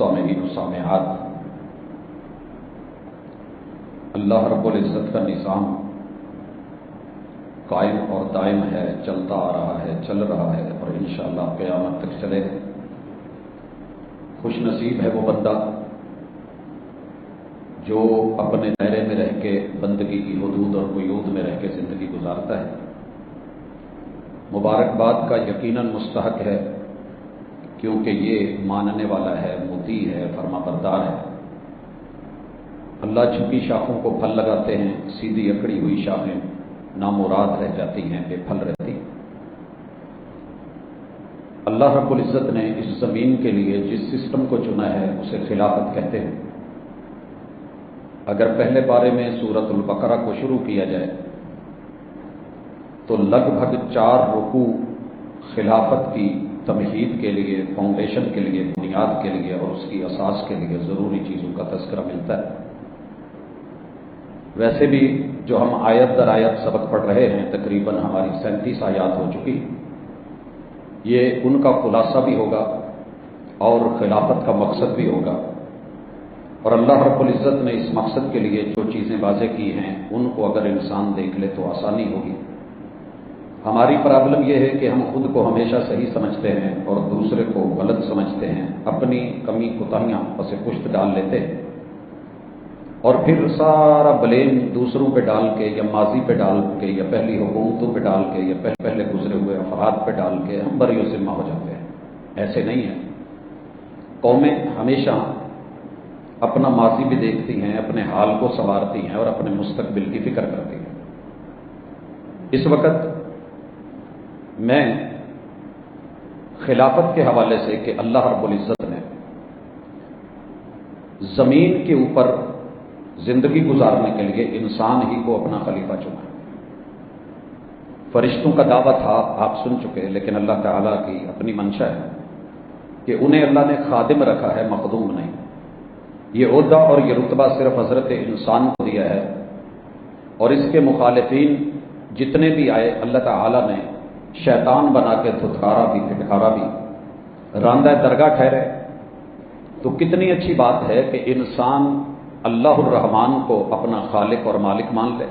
سامعین و سامعات، اللہ رب العزت کا نظام قائم اور دائم ہے، چلتا آ رہا ہے، چل رہا ہے اور انشاءاللہ قیامت تک چلے گا۔ خوش نصیب ہے وہ بندہ جو اپنے دائرے میں رہ کے بندگی کی حدود اور قیود میں رہ کے زندگی گزارتا ہے۔ مبارکباد کا یقیناً مستحق ہے، کیونکہ یہ ماننے والا ہے، مطیع ہے، فرما بردار ہے۔ اللہ جھکی شاخوں کو پھل لگاتے ہیں، سیدھی اکڑی ہوئی شاخیں نامراد رہ جاتی ہیں، بے پھل رہتی ہیں۔ اللہ رب العزت نے اس زمین کے لیے جس سسٹم کو چنا ہے اسے خلافت کہتے ہیں۔ اگر پہلے پارے میں سورۃ البقرہ کو شروع کیا جائے تو لگ بھگ 4 رکوع خلافت کی تمہید کے لیے، فاؤنڈیشن کے لیے، بنیاد کے لیے اور اس کی اساس کے لیے ضروری چیزوں کا تذکرہ ملتا ہے۔ ویسے بھی جو ہم آیت در آیت سبق پڑھ رہے ہیں، تقریباً ہماری 37 آیات ہو چکی، یہ ان کا خلاصہ بھی ہوگا اور خلافت کا مقصد بھی ہوگا۔ اور اللہ رب العزت نے اس مقصد کے لیے جو چیزیں واضح کی ہیں ان کو اگر انسان دیکھ لے تو آسانی ہوگی۔ ہماری پرابلم یہ ہے کہ ہم خود کو ہمیشہ صحیح سمجھتے ہیں اور دوسرے کو غلط سمجھتے ہیں، اپنی کمی کوتاہیاں پس پشت ڈال لیتے ہیں اور پھر سارا بلیم دوسروں پہ ڈال کے یا ماضی پہ ڈال کے یا پہلی حکومتوں پہ ڈال کے یا پہلے گزرے ہوئے افراد پہ ڈال کے ہم بری و ذمہ ہو جاتے ہیں۔ ایسے نہیں ہے۔ قومیں ہمیشہ اپنا ماضی بھی دیکھتی ہیں، اپنے حال کو سنوارتی ہیں اور اپنے مستقبل کی فکر کرتی ہیں۔ اس وقت میں خلافت کے حوالے سے کہ اللہ رب العزت نے زمین کے اوپر زندگی گزارنے کے لیے انسان ہی کو اپنا خلیفہ چنا۔ فرشتوں کا دعویٰ تھا، آپ سن چکے، لیکن اللہ تعالیٰ کی اپنی منشا ہے کہ انہیں اللہ نے خادم رکھا ہے، مخدوم نہیں۔ یہ عہدہ اور یہ رتبہ صرف حضرت انسان کو دیا ہے، اور اس کے مخالفین جتنے بھی آئے اللہ تعالیٰ نے شیطان بنا کے دھتکارا بھی، پھٹکارا بھی، راندہ درگاہ ٹھہرے۔ تو کتنی اچھی بات ہے کہ انسان اللہ الرحمن کو اپنا خالق اور مالک مان لے،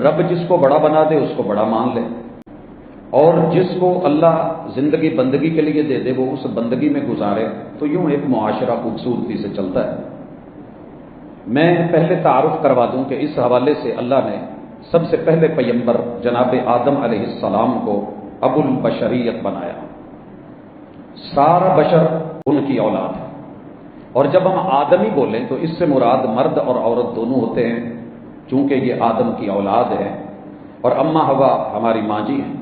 رب جس کو بڑا بنا دے اس کو بڑا مان لے، اور جس کو اللہ زندگی بندگی کے لیے دے دے وہ اس بندگی میں گزارے، تو یوں ایک معاشرہ خوبصورتی سے چلتا ہے۔ میں پہلے تعارف کروا دوں کہ اس حوالے سے اللہ نے سب سے پہلے پیغمبر جناب آدم علیہ السلام کو ابو البشریت بنایا۔ سارا بشر ان کی اولاد ہے، اور جب ہم آدمی بولیں تو اس سے مراد مرد اور عورت دونوں ہوتے ہیں، چونکہ یہ آدم کی اولاد ہے اور اماں حوا ہماری ماں جی ہیں۔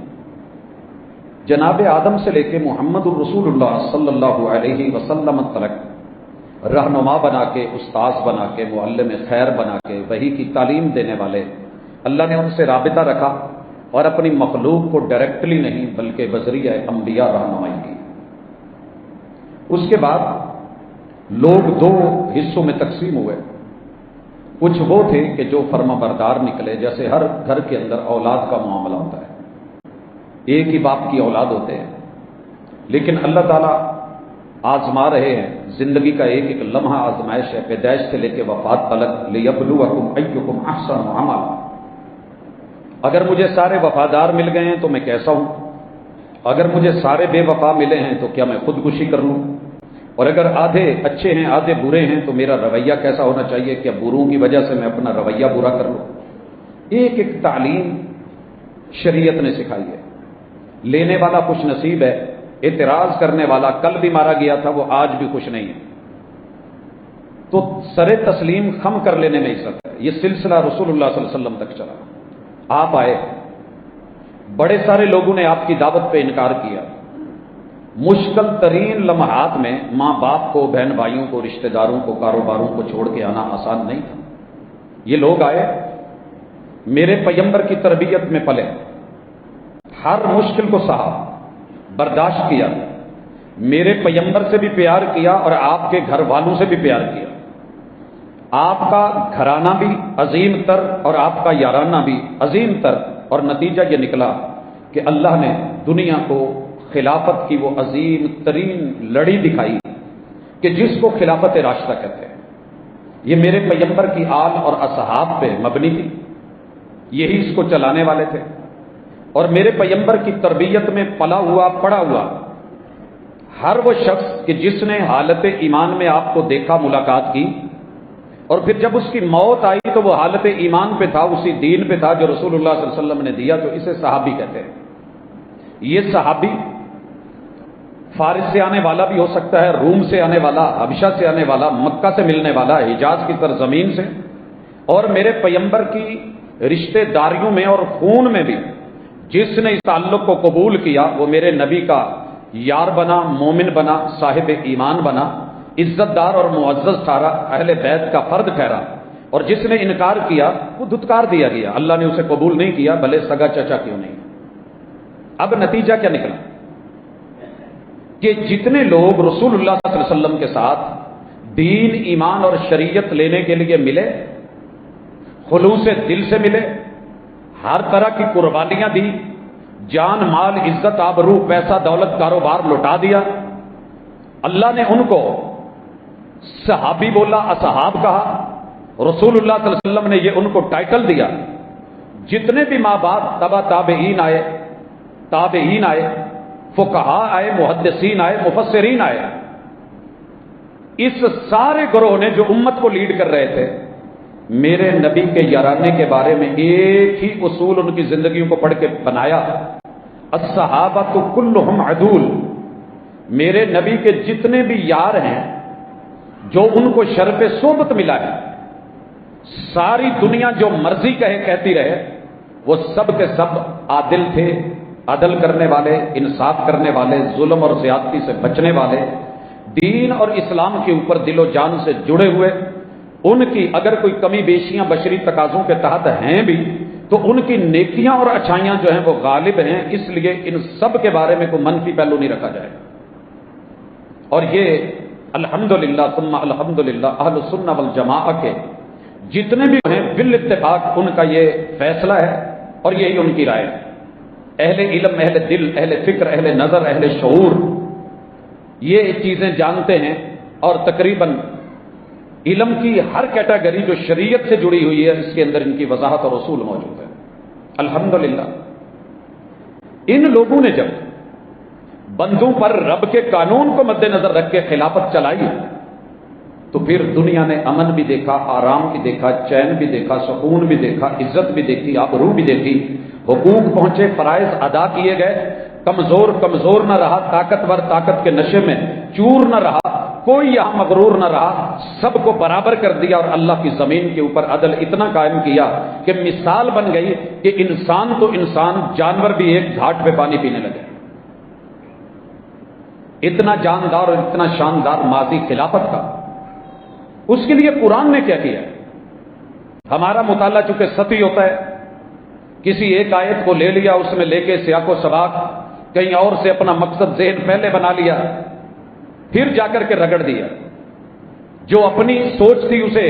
جناب آدم سے لے کے محمد الرسول اللہ صلی اللہ علیہ وسلم تک رہنما بنا کے، استاذ بنا کے، معلم خیر بنا کے، وحی کی تعلیم دینے والے، اللہ نے ان سے رابطہ رکھا اور اپنی مخلوق کو ڈائریکٹلی نہیں بلکہ بذریعہ انبیاء رہنمائی کی۔ اس کے بعد لوگ 2 حصوں میں تقسیم ہوئے۔ کچھ وہ تھے کہ جو فرما بردار نکلے، جیسے ہر گھر کے اندر اولاد کا معاملہ ہوتا ہے، ایک ہی باپ کی اولاد ہوتے ہیں، لیکن اللہ تعالیٰ آزما رہے ہیں، زندگی کا ایک ایک لمحہ آزمائش ہے، پیدائش سے لے کے وفات تلک، لیبلوکم ایکم احسن عملا۔ اگر مجھے سارے وفادار مل گئے ہیں تو میں کیسا ہوں، اگر مجھے سارے بے وفا ملے ہیں تو کیا میں خودکشی کر لوں، اور اگر آدھے اچھے ہیں آدھے برے ہیں تو میرا رویہ کیسا ہونا چاہیے، کیا بروں کی وجہ سے میں اپنا رویہ برا کر لوں۔ ایک ایک تعلیم شریعت نے سکھائی ہے۔ لینے والا خوش نصیب ہے، اعتراض کرنے والا کل بھی مارا گیا تھا وہ آج بھی خوش نہیں ہے۔ تو سر تسلیم خم کر لینے میں عزت ہے۔ یہ سلسلہ رسول اللہ صلی اللہ علیہ وسلم تک چلا۔ آپ آئے، بڑے سارے لوگوں نے آپ کی دعوت پہ انکار کیا۔ مشکل ترین لمحات میں ماں باپ کو، بہن بھائیوں کو، رشتہ داروں کو، کاروباروں کو چھوڑ کے آنا آسان نہیں تھا۔ یہ لوگ آئے، میرے پیغمبر کی تربیت میں پلے، ہر مشکل کو سہا، برداشت کیا، میرے پیغمبر سے بھی پیار کیا اور آپ کے گھر والوں سے بھی پیار کیا۔ آپ کا گھرانہ بھی عظیم تر اور آپ کا یارانہ بھی عظیم تر، اور نتیجہ یہ نکلا کہ اللہ نے دنیا کو خلافت کی وہ عظیم ترین لڑی دکھائی کہ جس کو خلافت راشدہ کہتے ہیں، یہ میرے پیغمبر کی آل اور اصحاب پہ مبنی تھی، یہی اس کو چلانے والے تھے، اور میرے پیغمبر کی تربیت میں پلا ہوا پڑا ہوا ہر وہ شخص کہ جس نے حالت ایمان میں آپ کو دیکھا، ملاقات کی، اور پھر جب اس کی موت آئی تو وہ حالت ایمان پہ تھا، اسی دین پہ تھا جو رسول اللہ صلی اللہ علیہ وسلم نے دیا، تو اسے صحابی کہتے ہیں۔ یہ صحابی فارس سے آنے والا بھی ہو سکتا ہے، روم سے آنے والا، حبشہ سے آنے والا، مکہ سے ملنے والا، حجاز کی سرزمین سے، اور میرے پیغمبر کی رشتہ داریوں میں اور خون میں بھی جس نے اس تعلق کو قبول کیا وہ میرے نبی کا یار بنا، مومن بنا، صاحب ایمان بنا، عزت دار اور معزز ٹھہرا، اہل بیت کا فرد ٹھہرا، اور جس نے انکار کیا وہ دھتکار دیا گیا، اللہ نے اسے قبول نہیں کیا، بھلے سگا چچا کیوں نہیں۔ اب نتیجہ کیا نکلا کہ جتنے لوگ رسول اللہ صلی اللہ علیہ وسلم کے ساتھ دین، ایمان اور شریعت لینے کے لیے ملے، خلوص دل سے ملے، ہر طرح کی قربانیاں دی، جان مال عزت آبرو پیسہ دولت کاروبار لوٹا دیا، اللہ نے ان کو صحابی بولا، اصحاب کہا، رسول اللہ صلی اللہ علیہ وسلم نے یہ ان کو ٹائٹل دیا۔ جتنے بھی ماں باپ تابعین آئے، فقہا آئے، محدثین آئے، مفسرین آئے، اس سارے گروہ نے جو امت کو لیڈ کر رہے تھے، میرے نبی کے یارانے کے بارے میں ایک ہی اصول ان کی زندگیوں کو پڑھ کے بنایا، الصحابۃ کلہم عدول، میرے نبی کے جتنے بھی یار ہیں جو ان کو شرف صحبت ملا ہے، ساری دنیا جو مرضی کہتی رہے، وہ سب کے سب عادل تھے، عدل کرنے والے، انصاف کرنے والے، ظلم اور زیادتی سے بچنے والے، دین اور اسلام کے اوپر دل و جان سے جڑے ہوئے، ان کی اگر کوئی کمی بیشیاں بشری تقاضوں کے تحت ہیں بھی تو ان کی نیکیاں اور اچھائیاں جو ہیں وہ غالب ہیں، اس لیے ان سب کے بارے میں کوئی منفی پہلو نہیں رکھا جائے۔ اور یہ الحمدللہ ثم الحمدللہ اہل السنہ والجماعہ کے جتنے بھی ہیں بالاتفاق ان کا یہ فیصلہ ہے اور یہی ان کی رائے ہے۔ اہل علم، اہل دل، اہل فکر، اہل نظر، اہل شعور یہ چیزیں جانتے ہیں، اور تقریباً علم کی ہر کیٹیگری جو شریعت سے جڑی ہوئی ہے اس کے اندر ان کی وضاحت اور اصول موجود ہے۔ الحمدللہ ان لوگوں نے جب بندوں پر رب کے قانون کو مد نظر رکھ کے خلافت چلائی تو پھر دنیا نے امن بھی دیکھا، آرام بھی دیکھا، چین بھی دیکھا، سکون بھی دیکھا، عزت بھی دیکھی، آبرو بھی دیکھی، حقوق پہنچے، فرائض ادا کیے گئے، کمزور نہ رہا، طاقتور طاقت کے نشے میں چور نہ رہا، کوئی یہاں مغرور نہ رہا، سب کو برابر کر دیا، اور اللہ کی زمین کے اوپر عدل اتنا قائم کیا کہ مثال بن گئی کہ انسان تو انسان، جانور بھی ایک گھاٹ پہ پانی پینے لگے۔ اتنا جاندار اور اتنا شاندار ماضی خلافت کا، اس کے لیے قرآن نے کیا کیا؟ ہمارا مطالعہ چونکہ سطحی ہوتا ہے، کسی ایک آیت کو لے لیا، اس میں لے کے سیاق و سباق کہیں اور سے اپنا مقصد ذہن پہلے بنا لیا، پھر جا کر کے رگڑ دیا، جو اپنی سوچ تھی اسے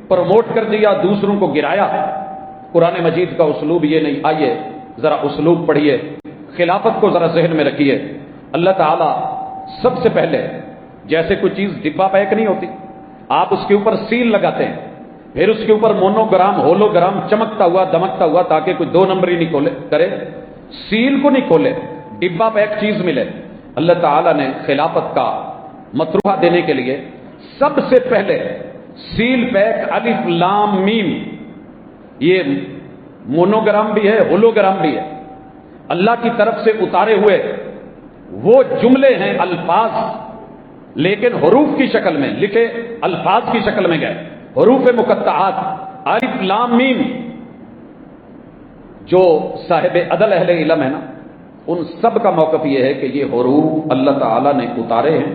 پروموٹ کر دیا، دوسروں کو گرایا۔ قرآن مجید کا اسلوب یہ نہیں، آئیے ذرا اسلوب پڑھیے، خلافت کو ذرا ذہن میں رکھیے۔ اللہ تعالیٰ سب سے پہلے جیسے کوئی چیز ڈبا پیک نہیں ہوتی، آپ اس کے اوپر سیل لگاتے ہیں، پھر اس کے اوپر مونوگرام، ہولوگرام چمکتا ہوا دمکتا ہوا تاکہ کوئی دو نمبری نہیں کرے، سیل کو نہیں کھولے، ڈبا پیک چیز ملے۔ اللہ تعالیٰ نے خلافت کا مطروحہ دینے کے لیے سب سے پہلے سیل پیک الف لام میم، یہ مونوگرام بھی ہے، ہولوگرام بھی ہے، اللہ کی طرف سے اتارے ہوئے وہ جملے ہیں، الفاظ، لیکن حروف کی شکل میں لکھے، الفاظ کی شکل میں گئے، حروف مقطعات، الف لام میم۔ جو صاحب عدل اہل علم ہے نا، ان سب کا موقف یہ ہے کہ یہ حروف اللہ تعالیٰ نے اتارے ہیں،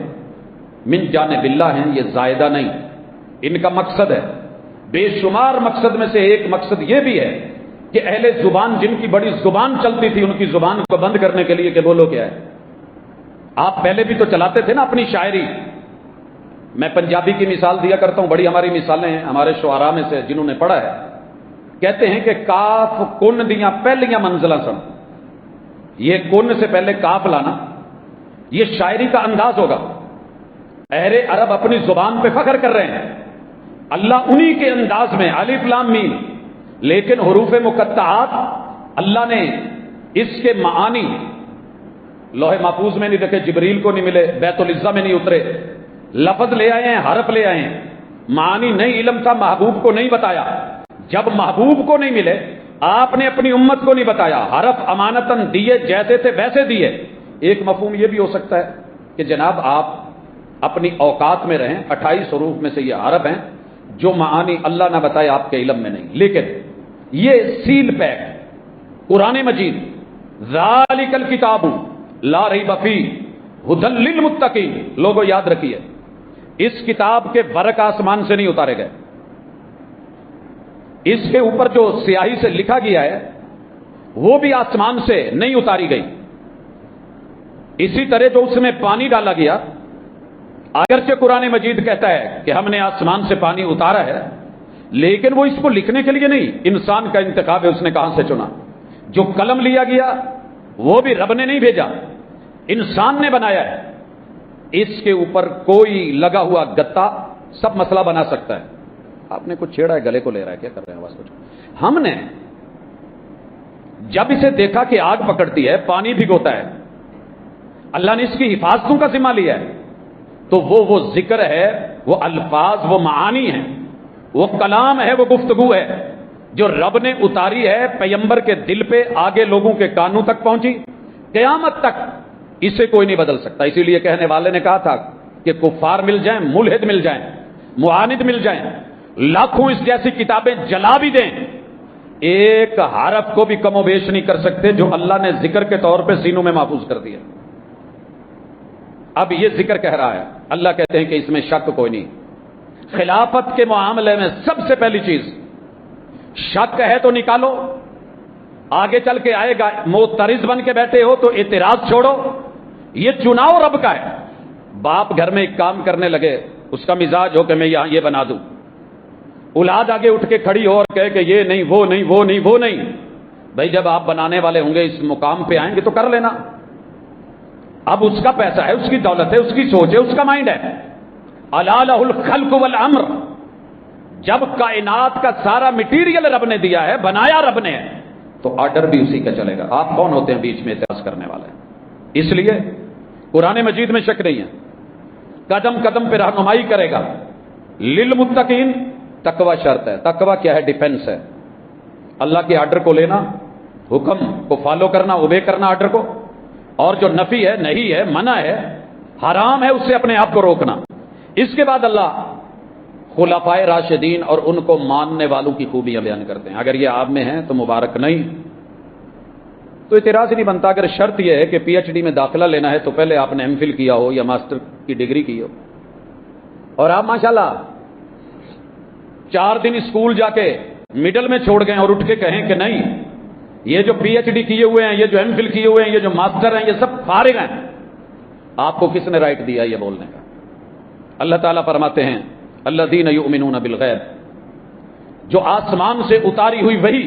من جانب اللہ ہیں، یہ زائدہ نہیں، ان کا مقصد ہے، بے شمار مقصد میں سے ایک مقصد یہ بھی ہے کہ اہل زبان، جن کی بڑی زبان چلتی تھی، ان کی زبان کو بند کرنے کے لیے کہ بولو کیا ہے۔ آپ پہلے بھی تو چلاتے تھے نا اپنی شاعری، میں پنجابی کی مثال دیا کرتا ہوں، بڑی ہماری مثالیں ہیں ہمارے شعراء میں سے جنہوں نے پڑھا ہے، کہتے ہیں کہ کاف کن دیاں پہلیاں منزلاں سن، یہ کن سے پہلے کاف لانا، یہ شاعری کا انداز ہوگا اہل عرب اپنی زبان پہ فخر کر رہے ہیں، اللہ انہی کے انداز میں الف لام میم، لیکن حروف مقطعات اللہ نے اس کے معانی لوح محفوظ میں نہیں دیکھے، جبریل کو نہیں ملے، بیت العزہ میں نہیں اترے، لفظ لے آئے ہیں، حرف لے آئے ہیں، معانی نہیں علم تھا، محبوب کو نہیں بتایا۔ جب محبوب کو نہیں ملے، آپ نے اپنی امت کو نہیں بتایا، حرف امانتاً دیے، جیسے تھے ویسے دیے۔ ایک مفہوم یہ بھی ہو سکتا ہے کہ جناب آپ اپنی اوقات میں رہیں، 28 حروف میں سے یہ حرف ہیں جو معانی اللہ نہ بتائے آپ کے علم میں نہیں، لیکن یہ سیل پیک قرآن مجید، ذالک الکتاب لا ریب فیہ ھدی للمتقین، لوگوں یاد رکھیے اس کتاب کے ورق آسمان سے نہیں اتارے گئے، اس کے اوپر جو سیاہی سے لکھا گیا ہے وہ بھی آسمان سے نہیں اتاری گئی۔ اسی طرح جو اس میں پانی ڈالا گیا، اگرچہ قرآن مجید کہتا ہے کہ ہم نے آسمان سے پانی اتارا ہے، لیکن وہ اس کو لکھنے کے لیے نہیں، انسان کا انتخاب ہے، اس نے کہاں سے چنا۔ جو قلم لیا گیا وہ بھی رب نے نہیں بھیجا، انسان نے بنایا ہے۔ اس کے اوپر کوئی لگا ہوا گتا سب مسئلہ بنا سکتا ہے۔ آپ نے کچھ چھیڑا ہے، گلے کو لے رہا ہے، کیا کر رہے ہیں آواز کچھ؟ ہم نے جب اسے دیکھا کہ آگ پکڑتی ہے، پانی بھگوتا ہے، اللہ نے اس کی حفاظتوں کا ذمہ لیا ہے، تو وہ ذکر ہے، وہ الفاظ، وہ معانی ہیں، وہ کلام ہے، وہ گفتگو ہے جو رب نے اتاری ہے پیغمبر کے دل پہ، آگے لوگوں کے کانوں تک پہنچی، قیامت تک اسے کوئی نہیں بدل سکتا۔ اسی لیے کہنے والے نے کہا تھا کہ کفار مل جائیں، ملحد مل جائیں، معاند مل جائیں، لاکھوں اس جیسی کتابیں جلا بھی دیں، ایک حرف کو بھی کم و بیش نہیں کر سکتے جو اللہ نے ذکر کے طور پہ سینوں میں محفوظ کر دیا۔ اب یہ ذکر کہہ رہا ہے، اللہ کہتے ہیں کہ اس میں شک کوئی نہیں۔ خلافت کے معاملے میں سب سے پہلی چیز، شک ہے تو نکالو، آگے چل کے آئے گا، معترض بن کے بیٹھے ہو تو اعتراض چھوڑو، یہ چناؤ رب کا ہے۔ باپ گھر میں ایک کام کرنے لگے، اس کا مزاج ہو کہ میں یہاں یہ بنا دوں، اولاد آگے اٹھ کے کھڑی ہو اور کہے کہ یہ نہیں، وہ نہیں، وہ نہیں، وہ نہیں، بھائی جب آپ بنانے والے ہوں گے، اس مقام پہ آئیں گے تو کر لینا۔ اب اس کا پیسہ ہے، اس کی دولت ہے، اس کی سوچ ہے، اس کا مائنڈ ہے۔ الا لہ الخلق والامر، جب کائنات کا سارا مٹیریل رب نے دیا ہے، بنایا رب نے، تو آرڈر بھی اسی کا چلے گا۔ آپ کون ہوتے ہیں بیچ میں اعتراض کرنے والے؟ اس لیے قرآن مجید میں شک نہیں ہے، قدم قدم پہ رہنمائی کرے گا۔ للمتقین، تقوی شرط ہے۔ تقوی کیا ہے؟ ڈیفنس ہے، اللہ کے آرڈر کو لینا، حکم کو فالو کرنا، اوبے کرنا آرڈر کو، اور جو نفی ہے، نہیں ہے، منع ہے، حرام ہے، اس سے اپنے آپ کو روکنا۔ اس کے بعد اللہ خلفائے راشدین اور ان کو ماننے والوں کی خوبیاں بیان کرتے ہیں۔ اگر یہ آپ میں ہیں تو مبارک، نہیں تو اعتراض ہی نہیں بنتا۔ اگر شرط یہ ہے کہ پی ایچ ڈی میں داخلہ لینا ہے تو پہلے آپ نے ایم فل کیا ہو یا ماسٹر کی ڈگری کی ہو، اور آپ ماشاءاللہ 4 دن اسکول جا کے مڈل میں چھوڑ گئے اور اٹھ کے کہیں کہ نہیں، یہ جو پی ایچ ڈی کیے ہوئے ہیں، یہ جو ایم فل کیے ہوئے ہیں، یہ جو ماسٹر ہیں، یہ سب فارغ ہیں، آپ کو کس نے رائٹ دیا یہ بولنے کا؟ اللہ تعالیٰ فرماتے ہیں الذین یؤمنون بالغیب، جو آسمان سے اتاری ہوئی وحی،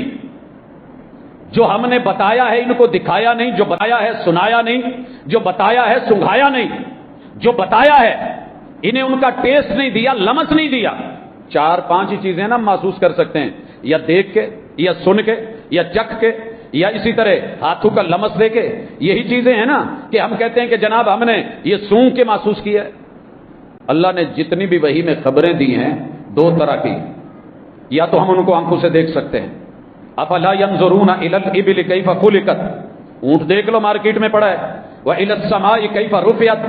جو ہم نے بتایا ہے ان کو دکھایا نہیں، جو بتایا ہے سنایا نہیں، جو بتایا ہے سنگھایا نہیں، جو بتایا ہے انہیں ان کا ٹیسٹ نہیں دیا، لمس نہیں دیا۔ 4-5 ہی چیزیں نا محسوس کر سکتے ہیں، یا دیکھ کے، یا سن کے، یا چکھ کے، یا اسی طرح ہاتھوں کا لمس دے کے۔ یہی چیزیں ہیں نا کہ ہم کہتے ہیں کہ جناب ہم نے یہ سونگ کے محسوس کیا ہے۔ اللہ نے جتنی بھی وحی میں خبریں دی ہیں 2 طرح کی، یا تو ہم ان کو آنکھوں سے دیکھ سکتے ہیں، افلا ينظرون الى الابل كيف خلقت، اونٹ دیکھ لو مارکیٹ میں پڑا ہے، والى السماء كيف رفعت،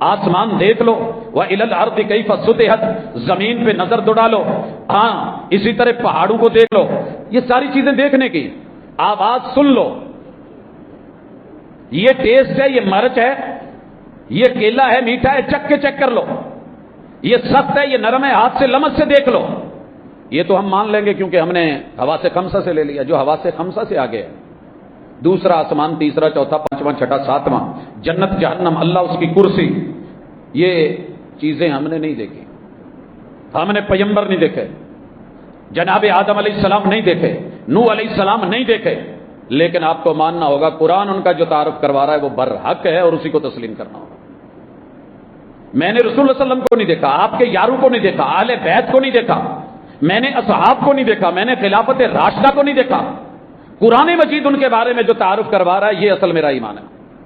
آسمان دیکھ لو، والى الارض كيف سطحت، زمین پہ نظر دوڑا لو، ہاں اسی طرح پہاڑوں کو دیکھ لو۔ یہ ساری چیزیں دیکھنے کی، آواز سن لو، یہ ٹیسٹ ہے، یہ مرچ ہے، یہ کیلا ہے، میٹھا ہے، چک کے چیک کر لو، یہ سخت ہے، یہ نرم ہے، ہاتھ سے لمس سے دیکھ لو۔ یہ تو ہم مان لیں گے کیونکہ ہم نے حواس خمسہ سے لے لیا، جو حواس خمسہ سے آگے ہے، دوسرا آسمان، تیسرا، چوتھا، پانچواں، چھٹا، ساتواں، جنت، جہنم، اللہ، اس کی کرسی، یہ چیزیں ہم نے نہیں دیکھی، ہم نے پیغمبر نہیں دیکھے، جناب آدم علیہ السلام نہیں دیکھے، نوح علیہ السلام نہیں دیکھے، لیکن آپ کو ماننا ہوگا قرآن ان کا جو تعارف کروا رہا ہے وہ برحق ہے اور اسی کو تسلیم کرنا ہوگا۔ میں نے رسول اللہ صلی اللہ علیہ وسلم کو نہیں دیکھا، آپ کے یاروں کو نہیں دیکھا، اہل بیت کو نہیں دیکھا، میں نے اصحاب کو نہیں دیکھا، میں نے خلافت راشدہ کو نہیں دیکھا۔ قرآن مجید ان کے بارے میں جو تعارف کروا رہا ہے، یہ اصل میرا ایمان ہے۔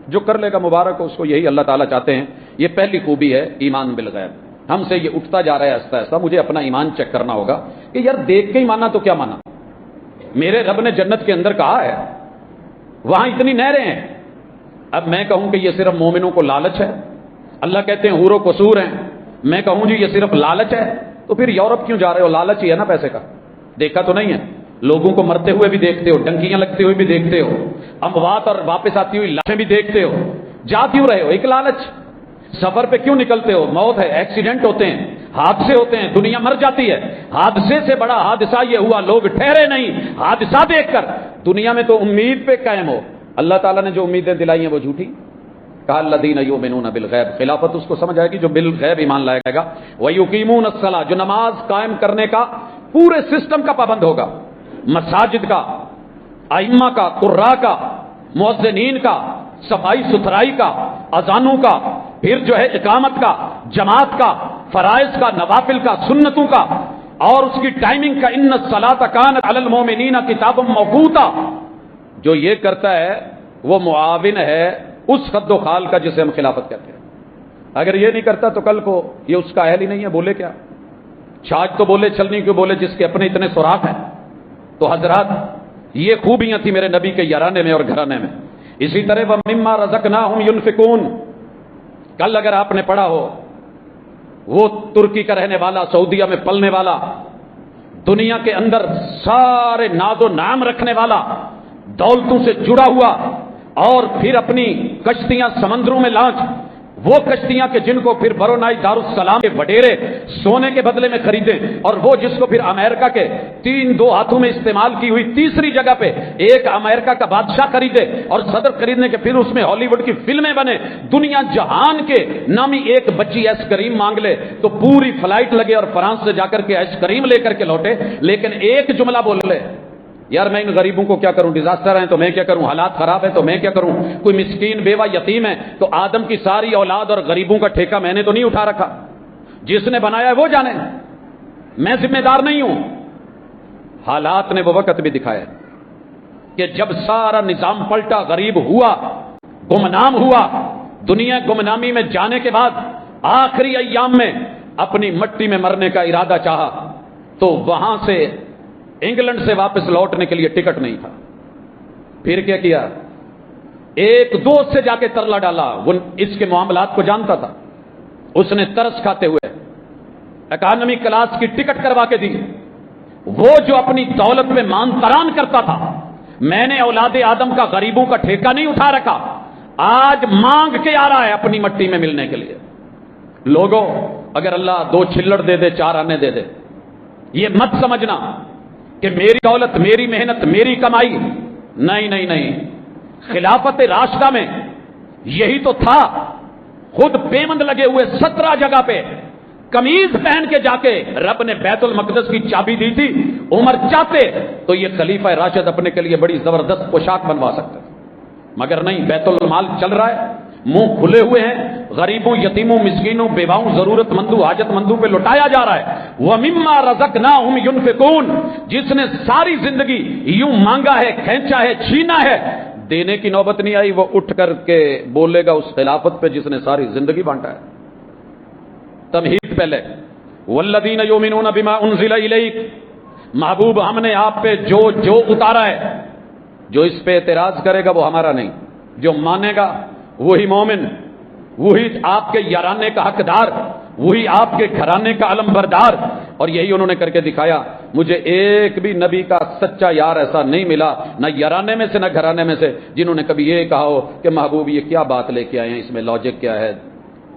جو کر لے گا مبارک ہو، اس کو یہی اللہ تعالیٰ چاہتے ہیں۔ یہ پہلی خوبی ہے ایمان بالغیب۔ ہم سے یہ اٹھتا جا رہا ہے آہستہ آہستہ، مجھے اپنا ایمان چیک کرنا ہوگا کہ یار دیکھ کے ہی مانا تو کیا مانا؟ میرے رب نے جنت کے اندر کہا ہے، وہاں اتنی نہریں ہیں، اب میں کہوں کہ یہ صرف مومنوں کو لالچ ہے؟ اللہ کہتے ہیں حور و قصور ہیں، میں کہوں جی یہ صرف لالچ ہے، تو پھر یورپ کیوں جا رہے ہو؟ لالچ ہی ہے نا پیسے کا، دیکھا تو نہیں ہے؟ لوگوں کو مرتے ہوئے بھی دیکھتے ہو، ڈنکیاں لگتے ہوئے بھی دیکھتے ہو، اموات اور واپس آتی ہوئی لاشیں بھی دیکھتے ہو، جا کیوں رہے ہو؟ ایک لالچ۔ سفر پہ کیوں نکلتے ہو؟ موت ہے، ایکسیڈنٹ ہوتے ہیں، حادثے ہوتے ہیں، دنیا مر جاتی ہے۔ حادثے سے بڑا حادثہ یہ ہوا لوگ ٹھہرے نہیں حادثہ دیکھ کر، دنیا میں تو امید پہ قائم ہو۔ اللہ تعالیٰ نے جو امیدیں دلائی ہیں وہ جھوٹی۔ کہا الذین یؤمنون بالغیب، خلافت اس کو سمجھ آئے گی جو بالغیب ایمان لائے گا۔ ویقیمون الصلاۃ، جو نماز قائم کرنے کا پورے سسٹم کا پابند ہوگا، مساجد کا، ائمہ کا، قراء کا، مؤذنین کا، صفائی ستھرائی کا، اذانوں کا، پھر جو ہے اقامت کا، جماعت کا، فرائض کا، نوافل کا، سنتوں کا، اور اس کی ٹائمنگ کا۔ ان الصلاۃ کانت علی المؤمنین کتابا موقوتا، جو یہ کرتا ہے وہ معاون ہے اس خد و خال کا جسے ہم خلافت کہتے ہیں۔ اگر یہ نہیں کرتا تو کل کو یہ اس کا اہل ہی نہیں ہے، بولے کیا؟ چھاج تو بولے، چھلنی کیوں بولے جس کے اپنے اتنے سوراخ ہیں۔ تو حضرات یہ خوبیاں تھی میرے نبی کے یارانے میں اور گھرانے میں۔ اسی طرح وَمِمَّا رَزَقْنَاهُمْ يُنْفِقُونَ، کل اگر آپ نے پڑھا ہو، وہ ترکی کا رہنے والا، سعودیہ میں پلنے والا، دنیا کے اندر سارے ناز و نام رکھنے والا، دولتوں سے جڑا ہوا، اور پھر اپنی کشتیاں سمندروں میں لانچ، وہ کشتیاں کہ جن کو پھر برونائی دارالسلام کے وڈیرے سونے کے بدلے میں خریدے، اور وہ جس کو پھر امریکہ کے دو ہاتھوں میں استعمال کی ہوئی تیسری جگہ پہ ایک امریکہ کا بادشاہ خریدے اور صدر خریدنے کے، پھر اس میں ہالی ووڈ کی فلمیں بنے، دنیا جہان کے نامی ایک بچی آئس کریم مانگ لے تو پوری فلائٹ لگے اور فرانس سے جا کر کے آئس کریم لے کر کے لوٹے، لیکن ایک جملہ بول لے، یار میں ان غریبوں کو کیا کروں، ڈیزاسٹر ہیں تو میں کیا کروں، حالات خراب ہیں تو میں کیا کروں، کوئی مسکین بیوہ یتیم ہے تو آدم کی ساری اولاد اور غریبوں کا ٹھیکہ میں نے تو نہیں اٹھا رکھا، جس نے بنایا ہے وہ جانے، میں ذمہ دار نہیں ہوں۔ حالات نے وہ وقت بھی دکھایا کہ جب سارا نظام پلٹا، غریب ہوا، گمنام ہوا، دنیا گمنامی میں جانے کے بعد آخری ایام میں اپنی مٹی میں مرنے کا ارادہ چاہا تو وہاں سے انگلینڈ سے واپس لوٹنے کے لیے ٹکٹ نہیں تھا۔ پھر کیا کیا؟ ایک دوست سے جا کے ترلا ڈالا، وہ اس کے معاملات کو جانتا تھا، اس نے ترس کھاتے ہوئے اکانومی کلاس کی ٹکٹ کروا کے دی۔ وہ جو اپنی دولت میں مان تران کرتا تھا، میں نے اولاد آدم کا غریبوں کا ٹھیکہ نہیں اٹھا رکھا، آج مانگ کے آ رہا ہے اپنی مٹی میں ملنے کے لیے۔ لوگوں، اگر اللہ 2 چھلڑ دے دے 4 آنے دے دے، یہ مت سمجھنا کہ میری دولت، میری محنت، میری کمائی، نہیں نہیں نہیں۔ خلافت راشدہ میں یہی تو تھا، خود پیمند لگے ہوئے 17 جگہ پہ قمیض پہن کے جا کے رب نے بیت المقدس کی چابی دی تھی، عمر چاہتے تو یہ خلیفہ راشد اپنے کے لیے بڑی زبردست پوشاک بنوا سکتے، مگر نہیں، بیت المال چل رہا ہے، منہ کھلے ہوئے ہیں، غریبوں، یتیموں، مسکینوں، بیواؤں، ضرورت مندوں، حاجت مندوں پہ لٹایا جا رہا ہے۔ وَمِمَّا رَزَقْنَاهُمْ يُنْفِقُونَ، جس نے ساری زندگی یوں مانگا ہے، کھینچا ہے، چھینا ہے، دینے کی نوبت نہیں آئی، وہ اٹھ کر کے بولے گا اس خلافت پہ جس نے ساری زندگی بانٹا ہے۔ تمہید پہلے، وَالَّذِينَ يُؤْمِنُونَ بِمَا أُنزِلَ إِلَيْكَ، محبوب ہم نے آپ پہ جو اتارا ہے، جو اس پہ اعتراض کرے گا وہ ہمارا نہیں، جو مانے گا وہی مومن، وہی آپ کے یارانے کا حقدار، وہی آپ کے گھرانے کا علم بردار۔ اور یہی انہوں نے کر کے دکھایا۔ مجھے ایک بھی نبی کا سچا یار ایسا نہیں ملا، نہ یارانے میں سے نہ گھرانے میں سے، جنہوں نے کبھی یہ کہا ہو کہ محبوب یہ کیا بات لے کے آئے ہیں، اس میں لاجک کیا ہے،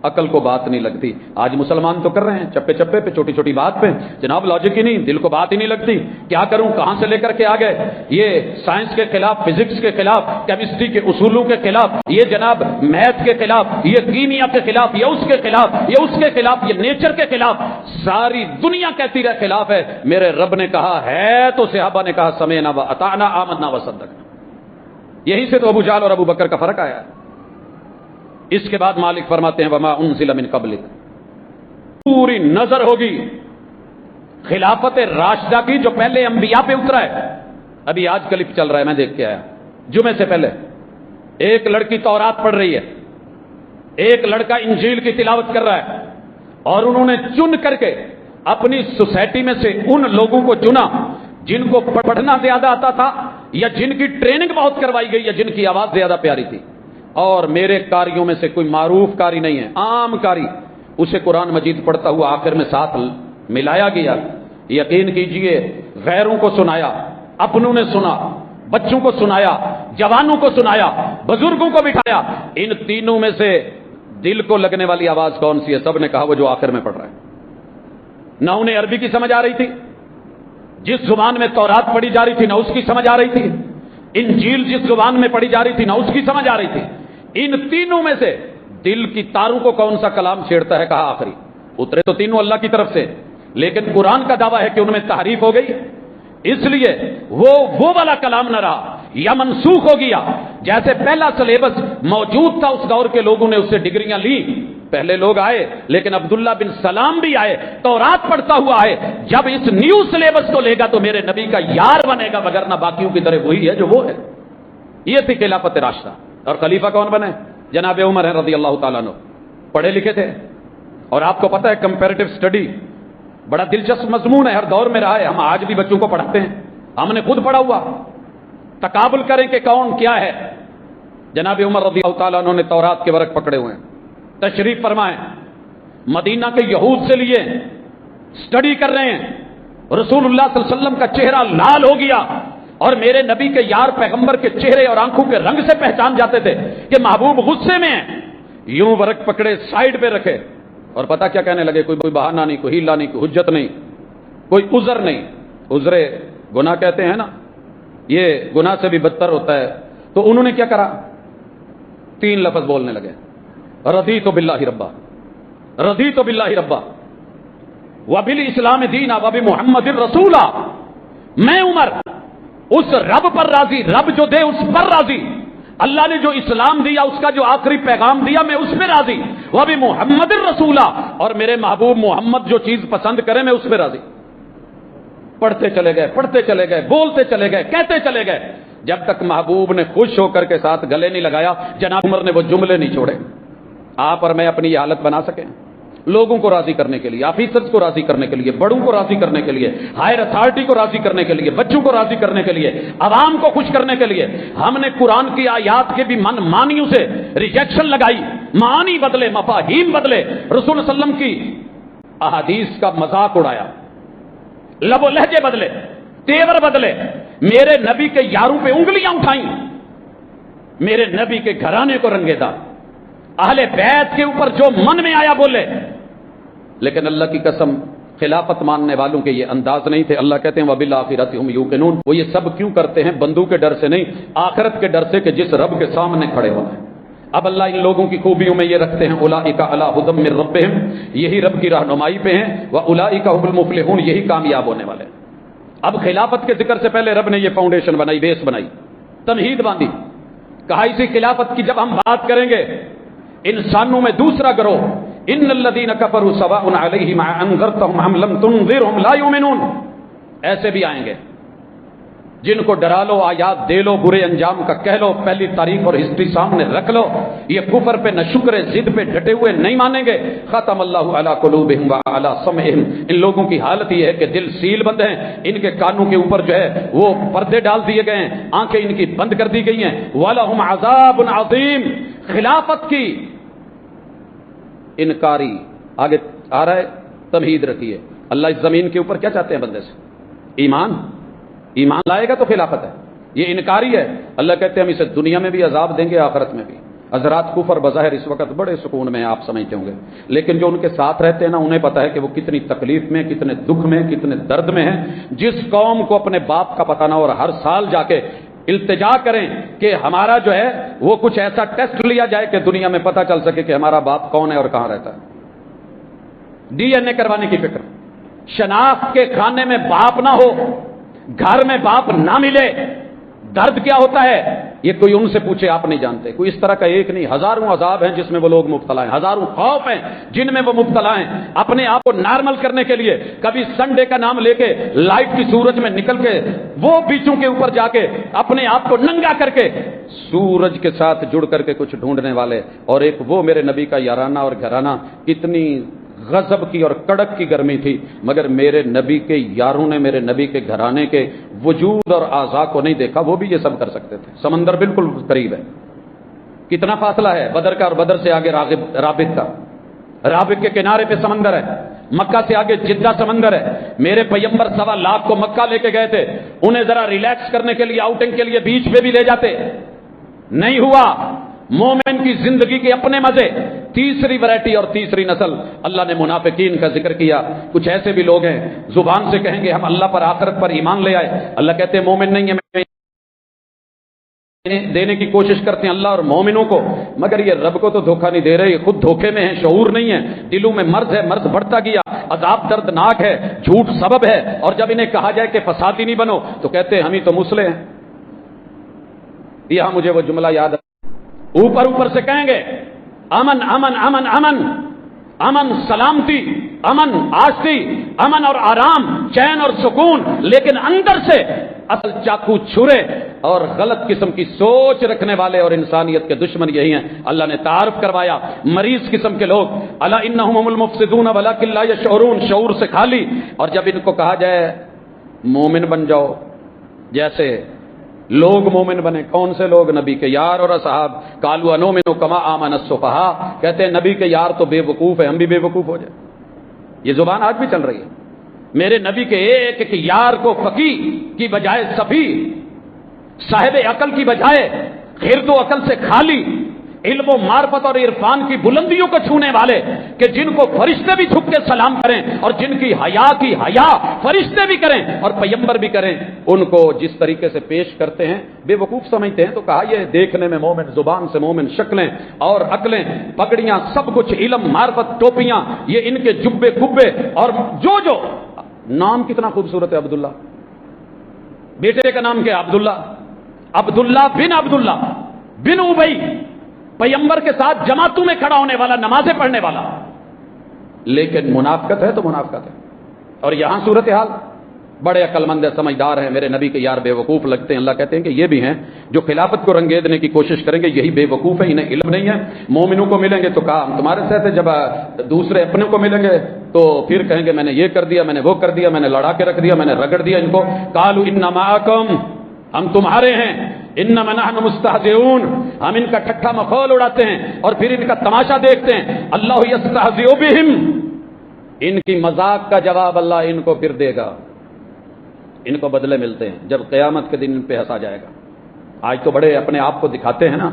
عقل کو بات نہیں لگتی۔ آج مسلمان تو کر رہے ہیں چپے چپے پہ، چھوٹی چھوٹی بات پہ، جناب لاجک ہی نہیں، دل کو بات ہی نہیں لگتی، کیا کروں، کہاں سے لے کر کے آ گئے، یہ سائنس کے خلاف، فزکس کے خلاف، کیمسٹری کے اصولوں کے خلاف، یہ جناب میتھ کے خلاف، یہ کیمیا کے خلاف، یہ اس کے خلاف، یہ اس کے خلاف، یہ نیچر کے خلاف، ساری دنیا کہتی رہے خلاف ہے، میرے رب نے کہا ہے تو صحابہ نے کہا سمعنا و اطعنا آمنا و صدقنا۔ یہی سے تو ابو جہل اور ابو بکر کا فرق آیا ہے۔ اس کے بعد مالک فرماتے ہیں وما انزل من قبلک، پوری نظر ہوگی خلافت راشدہ کی جو پہلے انبیاء پہ اترا ہے. ابھی آج کلپ چل رہا ہے، میں دیکھ کے آیا جمعے سے پہلے. ایک لڑکی تورات پڑھ رہی ہے، ایک لڑکا انجیل کی تلاوت کر رہا ہے، اور انہوں نے چن کر کے اپنی سوسائٹی میں سے ان لوگوں کو چنا جن کو پڑھنا زیادہ آتا تھا، یا جن کی ٹریننگ بہت کروائی گئی، یا جن کی آواز زیادہ پیاری تھی. اور میرے قاریوں میں سے کوئی معروف قاری نہیں ہے، عام قاری، اسے قرآن مجید پڑھتا ہوا آخر میں ساتھ ملایا گیا. یقین کیجئے غیروں کو سنایا، اپنوں نے سنا، بچوں کو سنایا، جوانوں کو سنایا، بزرگوں کو بٹھایا. ان تینوں میں سے دل کو لگنے والی آواز کون سی ہے؟ سب نے کہا وہ جو آخر میں پڑھ رہا ہے. نہ انہیں عربی کی سمجھ آ رہی تھی، جس زبان میں تورات پڑھی جا رہی تھی نہ اس کی سمجھ آ رہی تھی، انجیل جس زبان میں پڑھی جا رہی تھی نہ اس کی سمجھ آ رہی تھی. ان تینوں میں سے دل کی تاروں کو کون سا کلام چھیڑتا ہے؟ کہا آخری. اترے تو تینوں اللہ کی طرف سے، لیکن قرآن کا دعویٰ ہے کہ ان میں تحریف ہو گئی، اس لیے وہ والا کلام نہ رہا یا منسوخ ہو گیا. جیسے پہلا سلیبس موجود تھا اس دور کے لوگوں نے اس سے ڈگریاں لی، پہلے لوگ آئے، لیکن عبداللہ بن سلام بھی آئے، تورات پڑھتا ہوا آئے. جب اس نیو سلیبس کو لے گا تو میرے نبی کا یار بنے گا، وگرنہ باقیوں کی طرح وہی ہے جو وہ ہے. یہ تھی خلافت راشدہ. اور خلیفہ کون بنے؟ جناب عمر ہیں رضی اللہ تعالیٰ عنہ. پڑھے لکھے تھے، اور آپ کو پتہ ہے کمپیریٹو اسٹڈی بڑا دلچسپ مضمون ہے، ہر دور میں رہا ہے. ہم آج بھی بچوں کو پڑھاتے ہیں، ہم نے خود پڑھا ہوا. تقابل کریں کہ کون کیا ہے. جناب عمر رضی اللہ تعالیٰ عنہ نے تورات کے ورق پکڑے ہوئے ہیں، تشریف فرمائیں، مدینہ کے یہود سے لیے اسٹڈی کر رہے ہیں. رسول اللہ صلی اللہ علیہ وسلم کا چہرہ لال ہو گیا، اور میرے نبی کے یار پیغمبر کے چہرے اور آنکھوں کے رنگ سے پہچان جاتے تھے کہ محبوب غصے میں ہیں. یوں ورق پکڑے سائیڈ پہ رکھے، اور پتہ کیا کہنے لگے؟ کوئی بہانہ نہیں، کوئی ہیلا نہیں، کوئی حجت نہیں، کوئی عذر نہیں. عذر گناہ کہتے ہیں نا، یہ گناہ سے بھی بدتر ہوتا ہے. تو انہوں نے کیا کرا؟ 3 لفظ بولنے لگے، رضیت باللہ ربا، رضیت باللہ ربا وبالاسلام دینا وبمحمد رسولا. میں عمر اس رب پر راضی، رب جو دے اس پر راضی، اللہ نے جو اسلام دیا، اس کا جو آخری پیغام دیا، میں اس پہ راضی. وبمحمد رسولا، اور میرے محبوب محمد جو چیز پسند کرے میں اس پہ راضی. پڑھتے چلے گئے، پڑھتے چلے گئے، بولتے چلے گئے، کہتے چلے گئے، جب تک محبوب نے خوش ہو کر کے ساتھ گلے نہیں لگایا. جناب عمر نے وہ جملے نہیں چھوڑے. آپ اور میں اپنی یہ حالت بنا سکیں لوگوں کو راضی کرنے کے لیے، آفیسرز کو راضی کرنے کے لیے، بڑوں کو راضی کرنے کے لیے، ہائر اتھارٹی کو راضی کرنے کے لیے، بچوں کو راضی کرنے کے لیے، عوام کو خوش کرنے کے لیے. ہم نے قرآن کی آیات کے بھی من مانیوں سے ریجیکشن لگائی، معانی بدلے، مفاہیم بدلے، رسول صلی اللہ علیہ وسلم کی احادیث کا مذاق اڑایا، لب و لہجے بدلے، تیور بدلے، میرے نبی کے یاروں پہ انگلیاں اٹھائیں، میرے نبی کے گھرانے کو رنگے دا، اہل بیت کے اوپر جو من میں آیا بولے. لیکن اللہ کی قسم خلافت ماننے والوں کے یہ انداز نہیں تھے. اللہ کہتے ہیں وبالآخرۃ ہم یوقنون. وہ یہ سب کیوں کرتے ہیں؟ بندوں کے ڈر سے نہیں، آخرت کے ڈر سے کہ جس رب کے سامنے کھڑے ہونا ہے. اب اللہ ان لوگوں کی خوبیوں میں یہ رکھتے ہیں، اولئک علی ھدی من ربہم، یہی رب کی رہنمائی پہ ہیں، واولئک ھم المفلحون، یہی کامیاب ہونے والے ہیں. اب خلافت کے ذکر سے پہلے رب نے یہ فاؤنڈیشن بنائی، بیس بنائی، تمہید باندھی. کہا اسی خلافت کی جب ہم بات کریں گے، انسانوں میں دوسرا گروہ، ان الذین کفروا سواء علیہم انذرتهم ام لم تنذرهم لا یؤمنون، ایسے بھی آئیں گے جن کو ڈرا لو، آیات دے لو، برے انجام کا کہہ لو، پہلی تاریخ اور ہسٹری سامنے رکھ لو، یہ کفر پہ نہ شکر ضد پہ ڈٹے ہوئے نہیں مانیں گے. ختم اللہ علی قلوبہم وعلی سمعہم، ان لوگوں کی حالت یہ ہے کہ دل سیل بند ہیں، ان کے کانوں کے اوپر جو ہے وہ پردے ڈال دیے گئے ہیں، آنکھیں ان کی بند کر دی گئی ہیں. وَلَهُمْ عَذَابٌ عَظِيمٌ. خلافت کی انکاری آگے آ رہا ہے، تمہید رکھیے. اللہ اس زمین کے اوپر کیا چاہتے ہیں بندے سے؟ ایمان. ایمان لائے گا تو خلافت ہے. یہ انکاری ہے، اللہ کہتے ہیں ہم اسے دنیا میں بھی عذاب دیں گے، آخرت میں بھی. حضرات کفر بظاہر اس وقت بڑے سکون میں آپ سمجھتے ہوں گے، لیکن جو ان کے ساتھ رہتے ہیں نا، انہیں پتا ہے کہ وہ کتنی تکلیف میں، کتنے دکھ میں، کتنے درد میں ہیں. جس قوم کو اپنے باپ کا پتہ نہ اور ہر سال جا کے التجا کریں کہ ہمارا جو ہے وہ کچھ ایسا ٹیسٹ لیا جائے کہ دنیا میں پتہ چل سکے کہ ہمارا باپ کون ہے اور کہاں رہتا ہے. ڈی این اے کروانے کی فکر، شناخت کے کھانے میں باپ نہ ہو، گھر میں باپ نہ ملے، درد کیا ہوتا ہے. یہ کوئی ان سے پوچھے، آپ نہیں جانتے. کوئی اس طرح کا ایک نہیں، ہزاروں عذاب ہیں جس میں وہ لوگ مبتلا ہیں، ہزاروں خوف ہیں جن میں وہ مبتلا ہیں. اپنے آپ کو نارمل کرنے کے لیے کبھی سنڈے کا نام لے کے لائٹ کی سورج میں نکل کے وہ بیچوں کے اوپر جا کے اپنے آپ کو ننگا کر کے سورج کے ساتھ جڑ کر کے کچھ ڈھونڈنے والے، اور ایک وہ میرے نبی کا یارانہ اور گھرانہ. کتنی غضب کی اور کڑک کی گرمی تھی، مگر میرے نبی کے یاروں نے میرے نبی کے گھرانے کے وجود اور اعضاء کو نہیں دیکھا. وہ بھی یہ سب کر سکتے تھے. سمندر بالکل قریب ہے. کتنا فاصلہ ہے بدر کا، اور بدر سے آگے رابط کا. رابط کے کنارے پہ سمندر ہے. مکہ سے آگے جدہ سمندر ہے. میرے پیغمبر 1.25 لاکھ کو مکہ لے کے گئے تھے. انہیں ذرا ریلیکس کرنے کے لیے، آؤٹنگ کے لیے بیچ پہ بھی لے جاتے، نہیں ہوا. مومن کی زندگی کے اپنے مزے. تیسری ویرائٹی اور تیسری نسل، اللہ نے منافقین کا ذکر کیا. کچھ ایسے بھی لوگ ہیں زبان سے کہیں گے ہم اللہ پر آخرت پر ایمان لے آئے، اللہ کہتے ہیں مومن نہیں ہے. دینے کی کوشش کرتے ہیں اللہ اور مومنوں کو، مگر یہ رب کو تو دھوکہ نہیں دے رہے، خود دھوکے میں ہیں، شعور نہیں ہے، دلوں میں مرض ہے، مرض بڑھتا گیا، عذاب دردناک ہے، جھوٹ سبب ہے. اور جب انہیں کہا جائے کہ فسادی نہیں بنو تو کہتے ہیں ہم ہی تو مسلے ہیں. یہاں مجھے وہ جملہ یاد ہے، اوپر سے کہیں گے امن امن امن امن امن، سلامتی، امن، آشتی، امن اور آرام، چین اور سکون، لیکن اندر سے اصل چاقو چھرے اور غلط قسم کی سوچ رکھنے والے اور انسانیت کے دشمن یہی ہیں. اللہ نے تعارف کروایا مریض قسم کے لوگ، الا انہم هم المفسدون ولکن لا یشعرون، شعور سے خالی. اور جب ان کو کہا جائے مومن بن جاؤ، جیسے لوگ مومن بنے. کون سے لوگ؟ نبی کے یار اور اصحاب. قالوا نؤمن کما آمن السفہاء، کہتے ہیں نبی کے یار تو بے وقوف ہے، ہم بھی بے وقوف ہو جائیں. یہ زبان آج بھی چل رہی ہے. میرے نبی کے ایک ایک یار کو فقی کی بجائے سفی، صاحب عقل کی بجائے خرد و عقل سے خالی، علم و معرفت اور عرفان کی بلندیوں کو چھونے والے، کہ جن کو فرشتے بھی جھک کے سلام کریں اور جن کی حیا فرشتے بھی کریں اور پیغمبر بھی کریں، ان کو جس طریقے سے پیش کرتے ہیں بے وقوف سمجھتے ہیں. تو کہا یہ دیکھنے میں مومن، زبان سے مومن، شکلیں اور عقلیں، پگڑیاں، سب کچھ، علم، معرفت، ٹوپیاں، یہ ان کے جبے کبے اور جو نام کتنا خوبصورت ہے. عبداللہ، بیٹے کا نام کیا؟ عبداللہ بن عبداللہ بن ابی، پیغمبر کے ساتھ جماعتوں میں کھڑا ہونے والا، نمازیں پڑھنے والا، لیکن منافقت ہے تو منافقت ہے. اور یہاں صورتحال بڑے عقل مند ہیں، سمجھدار ہیں، میرے نبی کے یار بے وقوف لگتے ہیں. اللہ کہتے ہیں کہ یہ بھی ہیں جو خلافت کو رنگیدنے کی کوشش کریں گے، یہی بے وقوف ہے، انہیں علم نہیں ہے. مومنوں کو ملیں گے تو کہا ہم تمہارے ساتھ ہیں، جب دوسرے اپنے کو ملیں گے تو پھر کہیں گے میں نے یہ کر دیا، میں نے وہ کر دیا، میں نے لڑا کے رکھ دیا، میں نے رگڑ دیا ان کو. قالوا انما معکم، ہم تمہارے ہیں. انما نحن مستہزئون، ہم ان کا ٹھٹھا مخول اڑاتے ہیں اور پھر ان کا تماشا دیکھتے ہیں. اللہ یستہزئ بہم، ان کی مذاق کا جواب اللہ ان کو پھر دے گا. ان کو بدلے ملتے ہیں جب قیامت کے دن ان پہ ہنسا جائے گا. آج تو بڑے اپنے آپ کو دکھاتے ہیں نا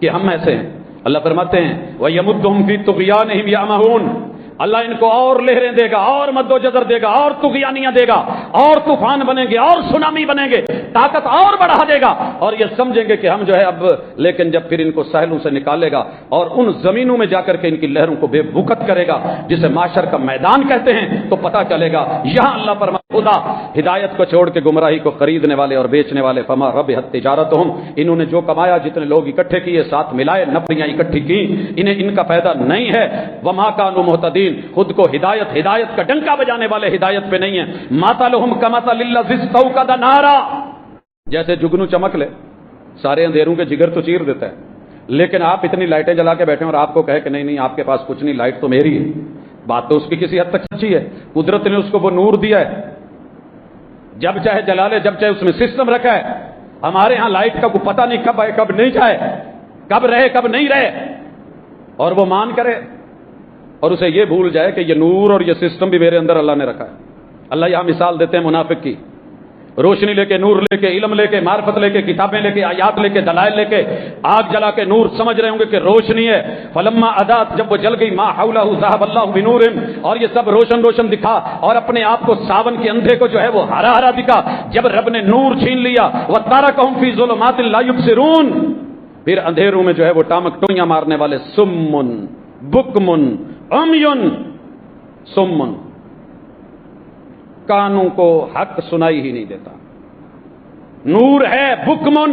کہ ہم ایسے ہیں. اللہ فرماتے ہیں وَيَمُدُّهُمْ فِي طُغْيَانِهِمْ يَعْمَهُونَ، اللہ ان کو اور لہریں دے گا، اور مد و جزر دے گا، اور طغیانیاں دے گا، اور طوفان بنیں گے، اور سونامی بنیں گے، طاقت اور بڑھا دے گا، اور یہ سمجھیں گے کہ ہم جو ہے اب. لیکن جب پھر ان کو ساحلوں سے نکالے گا اور ان زمینوں میں جا کر کے ان کی لہروں کو بے وقت کرے گا جسے معاشر کا میدان کہتے ہیں، تو پتہ چلے گا. یہاں اللہ فرماتا خدا ہدایت کو چھوڑ کے گمراہی کو خریدنے والے اور بیچنے والے، فما ربحت تجارتہم، انہوں نے جو کمایا، جتنے لوگ اکٹھے کیے، ساتھ ملائے، نفریاں اکٹھی کی، انہیں ان کا فائدہ نہیں ہے. وما کانوا مہتدین، خود کو ہدایت کا ڈنکا بجانے والے ہدایت پہ نہیں ہیں. مثلہم کمثل الذی استوقد نارا، جیسے جگنو چمک لے، سارے اندھیروں کے جگر تو چیر دیتا ہے، لیکن آپ اتنی لائٹیں جلا کے بیٹھے اور آپ کو کہے کہ نہیں آپ کے پاس کچھ نہیں، لائٹ تو میری ہے. بات تو اس کی کسی حد تک سچی ہے. قدرت نے اس کو وہ نور دیا ہے، جب چاہے جلا لے، جب چاہے اس میں سسٹم رکھا ہے. ہمارے ہاں لائٹ کا کوئی پتہ نہیں کب آئے کب نہیں جائے، کب رہے کب نہیں رہے، اور وہ مان کرے اور اسے یہ بھول جائے کہ یہ نور اور یہ سسٹم بھی میرے اندر اللہ نے رکھا ہے. اللہ یہاں مثال دیتے ہیں منافق کی. روشنی لے کے، نور لے کے، علم لے کے، معرفت لے کے، کتابیں لے کے، آیات لے کے، دلائل لے کے، آگ جلا کے نور سمجھ رہے ہوں گے کہ روشنی ہے. فلما اضاءت، جب وہ جل گئی، ما حولہ ذهب اللہ بنورہم، اور یہ سب روشن دکھا اور اپنے آپ کو ساون کے اندھے کو جو ہے وہ ہرا دکھا. جب رب نے نور چھین لیا، وترکہم فی ظلمات لا یبصرون، پھر اندھیروں میں جو ہے وہ ٹامک ٹوئیاں مارنے والے، سمن بکمن عمیٌ، سمن، کانوں کو حق سنائی ہی نہیں دیتا. نور ہے، بکمن،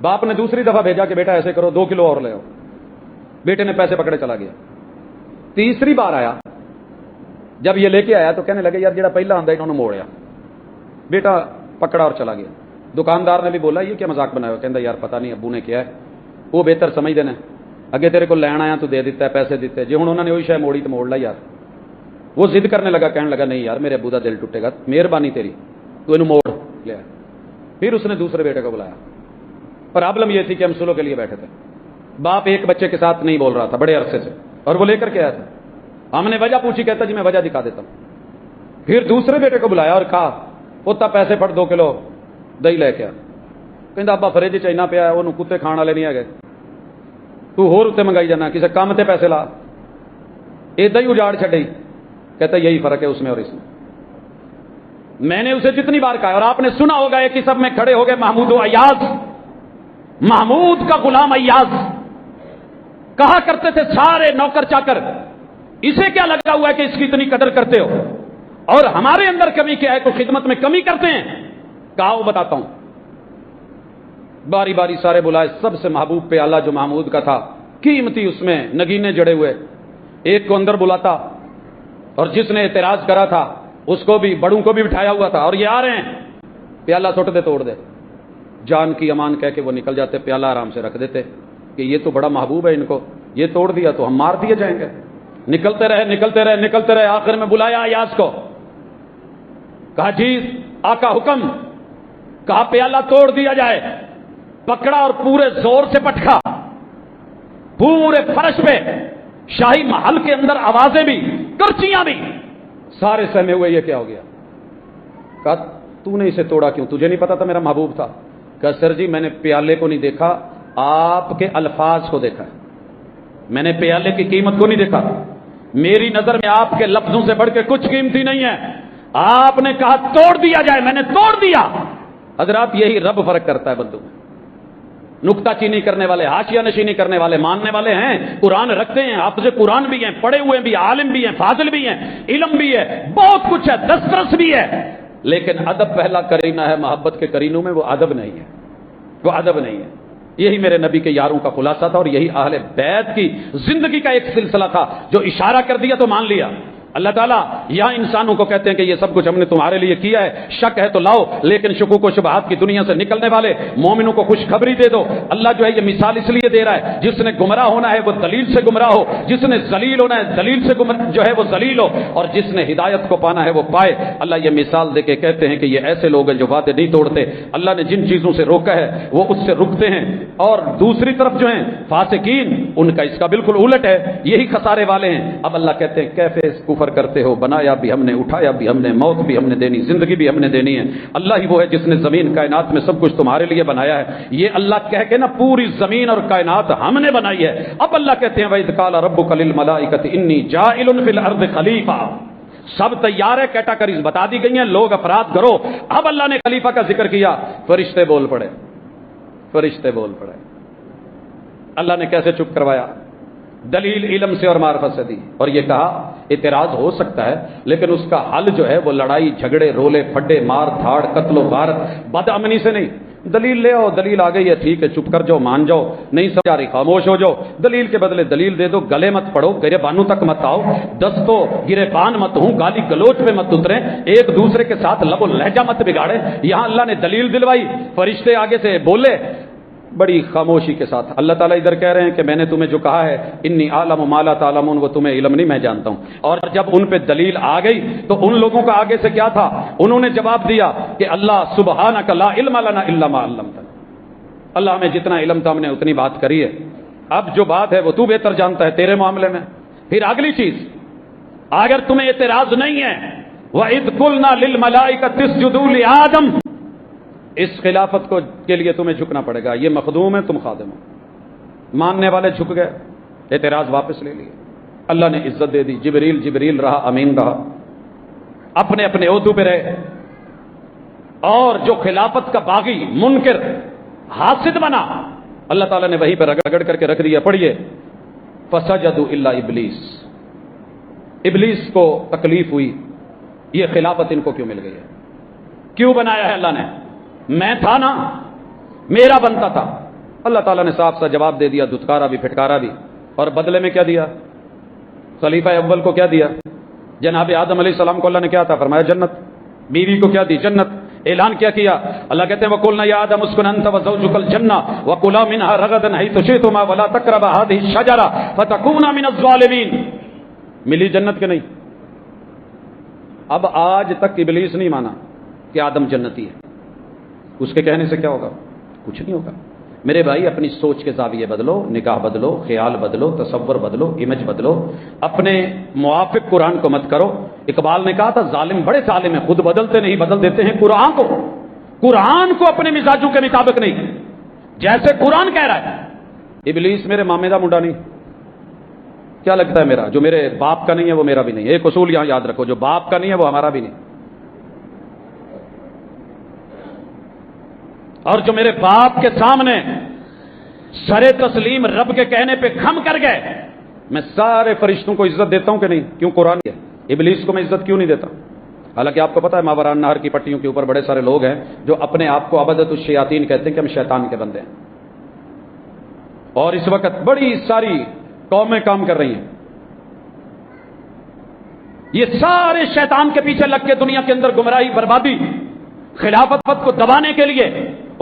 باپ نے دوسری دفعہ بھیجا کہ بیٹا ایسے کرو 2 کلو اور لے آؤ. بیٹے نے پیسے پکڑے چلا گیا. تیسری بار آیا, جب یہ لے کے آیا تو کہنے لگے یار جڑا پہلا آندا انہوں نے موڑیا. بیٹا پکڑا اور چلا گیا. دکاندار نے بھی بولا یہ کیا مذاق بنایا ہوا؟ کہندا یار پتہ نہیں ابو نے کیا ہے, وہ بہتر سمجھتے ہیں, اگے تیرے کو لین آیا تو دے دیتا ہے, پیسے دیتے, جی ہوں انہوں نے وہی شے موڑی تو موڑ لا یار. وہ ضد کرنے لگا, کہنے لگا نہیں یار میرے ابو کا دل ٹوٹے گا, مہربانی تیری تو انہوں موڑ لیا. پھر اس نے دوسرے بیٹے کو بلایا. پرابلم یہ تھی کہ ہم سلو کے لیے بیٹھے تھے, باپ ایک بچے کے ساتھ نہیں بول رہا تھا بڑے عرصے سے, اور وہ لے کر کے آیا تھا. ہم نے وجہ پوچھی, کہتا جی میں وجہ دکھا دیتا ہوں. پھر دوسرے بیٹے کو بلایا اور کہا پوتا پیسے پڑ 2 کلو دہی لے کے آ. کہندا ابا فریج چائنا پیا, وہ کتے کھان والے نہیں ہے, تو ہور اتنے منگائی جانا, کسی کام تے پیسے لا, ادھر ہی اجاڑ چھڈی. کہتا یہی فرق ہے اس میں اور اس میں. میں نے اسے جتنی بار کہا, اور آپ نے سنا ہوگا ایک ہی سب میں کھڑے ہو گئے محمود و ایاز, محمود کا غلام ایاز, کہا کرتے تھے سارے نوکر چاکر اسے کیا لگا ہوا ہے کہ اس کی اتنی قدر کرتے ہو, اور ہمارے اندر کمی کیا ہے, تو خدمت میں کمی کرتے ہیں. کہا وہ بتاتا ہوں. باری باری سارے بلائے, سب سے محبوب پیالہ جو محمود کا تھا, قیمتی اس میں نگینے جڑے ہوئے, ایک کو اندر بلاتا, اور جس نے اعتراض کرا تھا اس کو بھی, بڑوں کو بھی بٹھایا ہوا تھا, اور یہ آ رہے ہیں, پیالہ سٹ دے توڑ دے, جان کی امان کہہ کے وہ نکل جاتے, پیالہ آرام سے رکھ دیتے کہ یہ تو بڑا محبوب ہے ان کو, یہ توڑ دیا تو ہم مار دیے جائیں گے. نکلتے رہے نکلتے رہے نکلتے رہے, آخر میں بلایا ایاز کو, کہا جی آقا حکم, کہا پیالہ توڑ دیا جائے. پکڑا اور پورے زور سے پٹکا, پورے فرش پہ, شاہی محل کے اندر آوازیں بھی, کرچیاں بھی, سارے سہمے ہوئے یہ کیا ہو گیا. کہا تو نے اسے توڑا کیوں, تجھے نہیں پتا تھا میرا محبوب تھا. کہا سر جی میں نے پیالے کو نہیں دیکھا, آپ کے الفاظ کو دیکھا, میں نے پیالے کی قیمت کو نہیں دیکھا. میری نظر میں آپ کے لفظوں سے بڑھ کے کچھ قیمتی نہیں ہے. آپ نے کہا توڑ دیا جائے, میں نے توڑ دیا. حضرات یہی رب فرق کرتا ہے بندوں میں. نکتہ چینی کرنے والے, حاشیہ نشینی کرنے والے, ماننے والے ہیں, قرآن رکھتے ہیں, حافظ قرآن بھی ہیں, پڑھے ہوئے بھی, عالم بھی ہیں, فاضل بھی ہیں, علم بھی ہے, بہت کچھ ہے, دسترس بھی ہے, لیکن ادب پہلا کرینہ ہے. محبت کے کرینوں میں وہ ادب نہیں ہے, وہ ادب نہیں ہے. یہی میرے نبی کے یاروں کا خلاصہ تھا, اور یہی اہل بیت کی زندگی کا ایک سلسلہ تھا. جو اشارہ کر دیا تو مان لیا. اللہ تعالیٰ یہاں انسانوں کو کہتے ہیں کہ یہ سب کچھ ہم نے تمہارے لیے کیا ہے, شک ہے تو لاؤ, لیکن شکوک و شبہات کی دنیا سے نکلنے والے مومنوں کو خوشخبری دے دو. اللہ جو ہے یہ مثال اس لیے دے رہا ہے, جس نے گمراہ ہونا ہے وہ دلیل سے گمراہ ہو, جس نے ذلیل ہونا ہے دلیل سے جو ہے وہ ذلیل ہو, اور جس نے ہدایت کو پانا ہے وہ پائے. اللہ یہ مثال دے کے کہتے ہیں کہ یہ ایسے لوگ ہیں جو وعدے نہیں توڑتے. اللہ نے جن چیزوں سے روکا ہے وہ اس سے رکتے ہیں, اور دوسری طرف جو ہیں فاسقین, ان کا اس کا بالکل الٹ ہے, یہی خسارے والے ہیں. اب اللہ کہتے ہیں کیسے کفر کرتے ہو, بنایا بھی ہم نے, اٹھایا بھی ہم نے, موت بھی ہم نے دینی, زندگی بھی ہم نے دینی ہے. اللہ ہی وہ ہے جس نے زمین کائنات میں سب کچھ تمہارے لیے بنایا ہے. یہ اللہ کہہ کے نا پوری زمین اور کائنات ہم نے بنائی ہے. اب اللہ کہتے ہیں وَإِذْ قَالَ رَبُّكَ لِلْمَلَائِكَةِ إِنِّي جَاعِلٌ فِي الْأَرْضِ خَلِيفَةً. سب تیار ہے, کیٹاگریز بتا دی گئی ہیں, لوگ افراد کرو. اب اللہ نے خلیفہ کا ذکر کیا, فرشتے بول پڑے, فرشتے بول پڑے. اللہ نے کیسے چپ کروایا؟ دلیل علم سے اور معرفت سے دی, اور یہ کہا اعتراض ہو سکتا ہے لیکن اس کا حل جو ہے وہ لڑائی جھگڑے رولے پھڈے مار دھاڑ قتل و غارت بد امنی سے نہیں. دلیل لے آؤ, دلیل آ گئی ہے ٹھیک ہے, چپ کر جاؤ, مان جاؤ, نہیں سمجھا رہی خاموش ہو جاؤ. دلیل کے بدلے دلیل دے دو, گلے مت پڑو, گرے بانوں تک مت آؤ, دستوں گرے بان مت ہوں, گالی گلوچ پہ مت اتریں, ایک دوسرے کے ساتھ لب و لہجہ مت بگاڑے. یہاں اللہ نے دلیل دلوائی, فرشتے آگے سے بولے بڑی خاموشی کے ساتھ. اللہ تعالیٰ ادھر کہہ رہے ہیں کہ میں نے تمہیں جو کہا ہے انی عالم ما لا تعلمون, وہ تمہیں علم نہیں, میں جانتا ہوں. اور جب ان پہ دلیل آ گئی تو ان لوگوں کا آگے سے کیا تھا, انہوں نے جواب دیا کہ اللہ سبحانک لا علم لنا الا ما علمتنا. اللہ ہمیں جتنا علم تھا ہم نے اتنی بات کری ہے, اب جو بات ہے وہ تو بہتر جانتا ہے تیرے معاملے میں. پھر اگلی چیز, اگر تمہیں اعتراض نہیں ہے وَإِذْ قُلْنَا لِلْمَلَائِكَةِ اسْجُدُوا لِآدَمَ, اس خلافت کو کے لیے تمہیں جھکنا پڑے گا. یہ مخدوم ہے, تم خادم ہو. ماننے والے جھک گئے, اعتراض واپس لے لیے. اللہ نے عزت دے دی. جبریل رہا, امین رہا, اپنے اپنے عہدوں پہ رہے. اور جو خلافت کا باغی منکر حاسد بنا, اللہ تعالیٰ نے وہیں پہ رگڑ کر کے رکھ دیا. پڑھیے فسجدوا الا ابلیس, ابلیس کو تکلیف ہوئی یہ خلافت ان کو کیوں مل گئی ہے, کیوں بنایا ہے اللہ نے. میں تھا نا, میرا بنتا تھا, اللہ تعالیٰ نے صاف سا جواب دے دیا، دھتکارا بھی پھٹکارا بھی، اور بدلے میں کیا دیا؟ خلیفہ اول کو کیا دیا؟ جناب آدم علیہ السلام کو اللہ نے کیا تھا؟ فرمایا جنت. بیوی کو کیا دی؟ جنت. اعلان کیا کیا؟ اللہ کہتے ہیں وَقُلْنَا يَا آدَمُ اسْكُنْ أَنْتَ وَزَوْجُكَ الْجَنَّةَ وَكُلَا مِنْهَا رَغَدًا حَيْثُ شِئْتُمَا وَلَا تَقْرَبَا هَٰذِهِ الشَّجَرَةَ فَتَكُونَا مِنَ الظَّالِمِينَ. ملی جنت کے نہیں؟ اب آج تک ابلیس نہیں مانا کہ آدم جنتی ہے. اس کے کہنے سے کیا ہوگا؟ کچھ نہیں ہوگا. میرے بھائی اپنی سوچ کے زاویے بدلو، نگاہ بدلو، خیال بدلو، تصور بدلو، امیج بدلو، اپنے موافق قرآن کو مت کرو. اقبال نے کہا تھا ظالم بڑے ظالم ہیں، خود بدلتے نہیں، بدل دیتے ہیں قرآن کو. قرآن کو اپنے مزاجوں کے مطابق نہیں، جیسے قرآن کہہ رہا ہے. ابلیس میرے مامے دا منڈا نہیں. کیا لگتا ہے میرا؟ جو میرے باپ کا نہیں ہے وہ میرا بھی نہیں. ایک اصول یہاں یاد رکھو، جو باپ کا نہیں ہے وہ ہمارا بھی نہیں. اور جو میرے باپ کے سامنے سر تسلیم رب کے کہنے پہ خم کر گئے، میں سارے فرشتوں کو عزت دیتا ہوں کہ نہیں؟ کیوں؟ قرآن ہے. ابلیس کو میں عزت کیوں نہیں دیتا؟ حالانکہ آپ کو پتا ہے ماوران نہر کی پٹیوں کے اوپر بڑے سارے لوگ ہیں جو اپنے آپ کو عبدۃ الشیاطین کہتے ہیں کہ ہم شیطان کے بندے ہیں. اور اس وقت بڑی ساری قومیں کام کر رہی ہیں. یہ سارے شیطان کے پیچھے لگ کے دنیا کے اندر گمراہی، بربادی، خلافت کو دبانے کے لیے،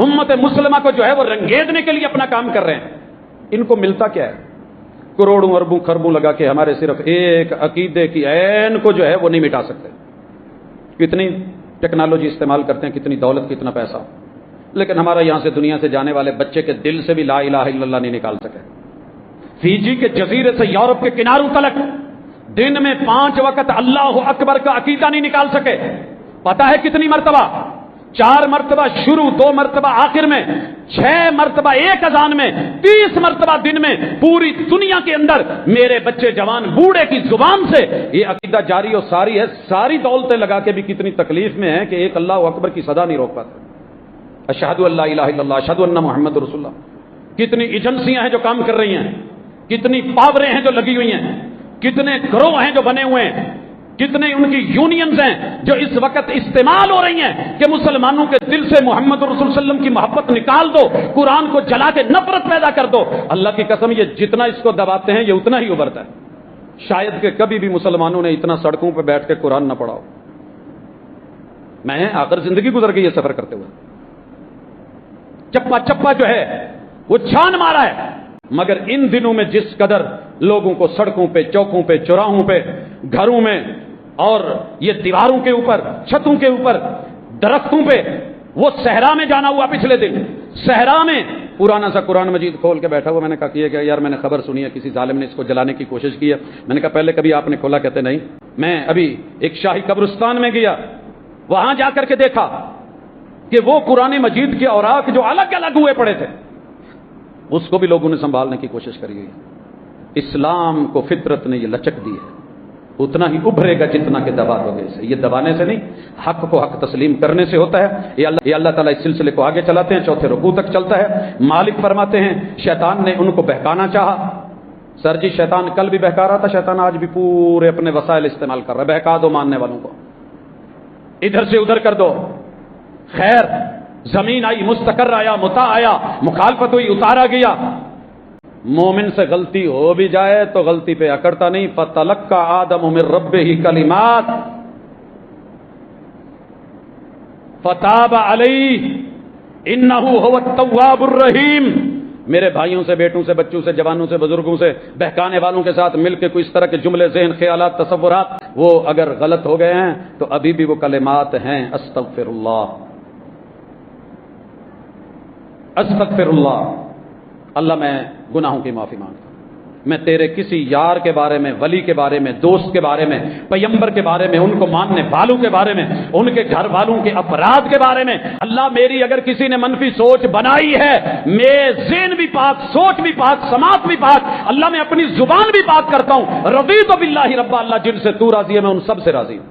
امت مسلمہ کو جو ہے وہ رنگیدنے کے لیے اپنا کام کر رہے ہیں. ان کو ملتا کیا ہے؟ کروڑوں اربوں خربوں لگا کے ہمارے صرف ایک عقیدے کی عین کو جو ہے وہ نہیں مٹا سکتے. کتنی ٹیکنالوجی استعمال کرتے ہیں، کتنی دولت، کتنا پیسہ، لیکن ہمارا یہاں سے دنیا سے جانے والے بچے کے دل سے بھی لا الہ الا اللہ نہیں نکال سکے. فیجی کے جزیرے سے یورپ کے کناروں تلک دن میں 5 وقت اللہ اکبر کا عقیدہ نہیں نکال سکے. پتا ہے کتنی مرتبہ؟ 4 مرتبہ شروع، 2 مرتبہ آخر میں، 6 مرتبہ ایک اذان میں، 30 مرتبہ دن میں. پوری دنیا کے اندر میرے بچے جوان بوڑھے کی زبان سے یہ عقیدہ جاری اور ساری ہے. ساری دولتیں لگا کے بھی کتنی تکلیف میں ہے کہ ایک اللہ اکبر کی صدا نہیں روک پاتے. اشہدو ان لا الہ الا اللہ، اشہدو ان محمد رسول اللہ. کتنی ایجنسیاں ہیں جو کام کر رہی ہیں، کتنی پاوریں ہیں جو لگی ہوئی ہیں، کتنے گروہ ہیں جو بنے ہوئے ہیں، کتنے ان کی یونینز ہیں جو اس وقت استعمال ہو رہی ہیں کہ مسلمانوں کے دل سے محمد رسول صلی اللہ علیہ وسلم کی محبت نکال دو، قرآن کو جلا کے نفرت پیدا کر دو. اللہ کی قسم یہ جتنا اس کو دباتے ہیں یہ اتنا ہی ابھرتا ہے. شاید کہ کبھی بھی مسلمانوں نے اتنا سڑکوں پہ بیٹھ کے قرآن نہ پڑھا ہو. میں آخر زندگی گزر گئی یہ سفر کرتے ہوئے. چپا چپا جو ہے وہ چھان مارا ہے. مگر ان دنوں میں جس قدر لوگوں کو سڑکوں پہ، چوکوں پہ، چوراہوں پہ، گھروں میں اور یہ دیواروں کے اوپر، چھتوں کے اوپر، درختوں پہ، وہ صحرا میں جانا ہوا پچھلے دن. صحرا میں پرانا سا قرآن مجید کھول کے بیٹھا ہوا. میں نے کہا کہ یار میں نے خبر سنی ہے کسی ظالم نے اس کو جلانے کی کوشش کی ہے. میں نے کہا پہلے کبھی آپ نے کھولا؟ کہتے نہیں. میں ابھی ایک شاہی قبرستان میں گیا، وہاں جا کر کے دیکھا کہ وہ قرآن مجید کے اوراق جو الگ الگ ہوئے پڑے تھے اس کو بھی لوگوں نے سنبھالنے کی کوشش کری ہے. اسلام کو فطرت نے یہ لچک دی ہے، اتنا ہی ابھرے گا جتنا کہ دبا دو گے اسے. یہ دبانے سے نہیں، حق کو حق تسلیم کرنے سے ہوتا ہے. یہ اللہ تعالیٰ اس سلسلے کو آگے چلاتے ہیں، 4تھے رکوع تک چلتا ہے. مالک فرماتے ہیں شیطان نے ان کو بہکانا چاہا. سر جی شیطان کل بھی بہکا رہا تھا، شیطان آج بھی پورے اپنے وسائل استعمال کر رہا ہے. بہکا دو ماننے والوں کو، ادھر سے ادھر کر دو. خیر زمین آئی، مستقر آیا، متا آیا، مخالفت ہوئی، اتارا گیا. مومن سے غلطی ہو بھی جائے تو غلطی پہ اکڑتا نہیں. فَتَلَقَّى آدَمُ مِن رَبِّهِ كَلِمَاتٍ فَتَابَ عَلَيْهِ إِنَّهُ هُوَ التَّوَّابُ الرَّحِيمُ. میرے بھائیوں سے، بیٹوں سے، بچوں سے، جوانوں سے، بزرگوں سے، بہکانے والوں کے ساتھ مل کے کوئی اس طرح کے جملے، ذہن، خیالات، تصورات وہ اگر غلط ہو گئے ہیں تو ابھی بھی وہ کلمات ہیں استغفر اللہ، استغفر اللہ. اللہ میں گناہوں کی معافی مانگتا ہوں. میں تیرے کسی یار کے بارے میں، ولی کے بارے میں، دوست کے بارے میں، پیغمبر کے بارے میں، ان کو ماننے والوں کے بارے میں، ان کے گھر والوں کے افراد کے بارے میں، اللہ میری اگر کسی نے منفی سوچ بنائی ہے، میں ذہن بھی پاک، سوچ بھی پاک، سماعت بھی پاک، اللہ میں اپنی زبان بھی پاک کرتا ہوں. رضیت باللہ ربا، اللہ جن سے تو راضی ہے میں ان سب سے راضی ہوں.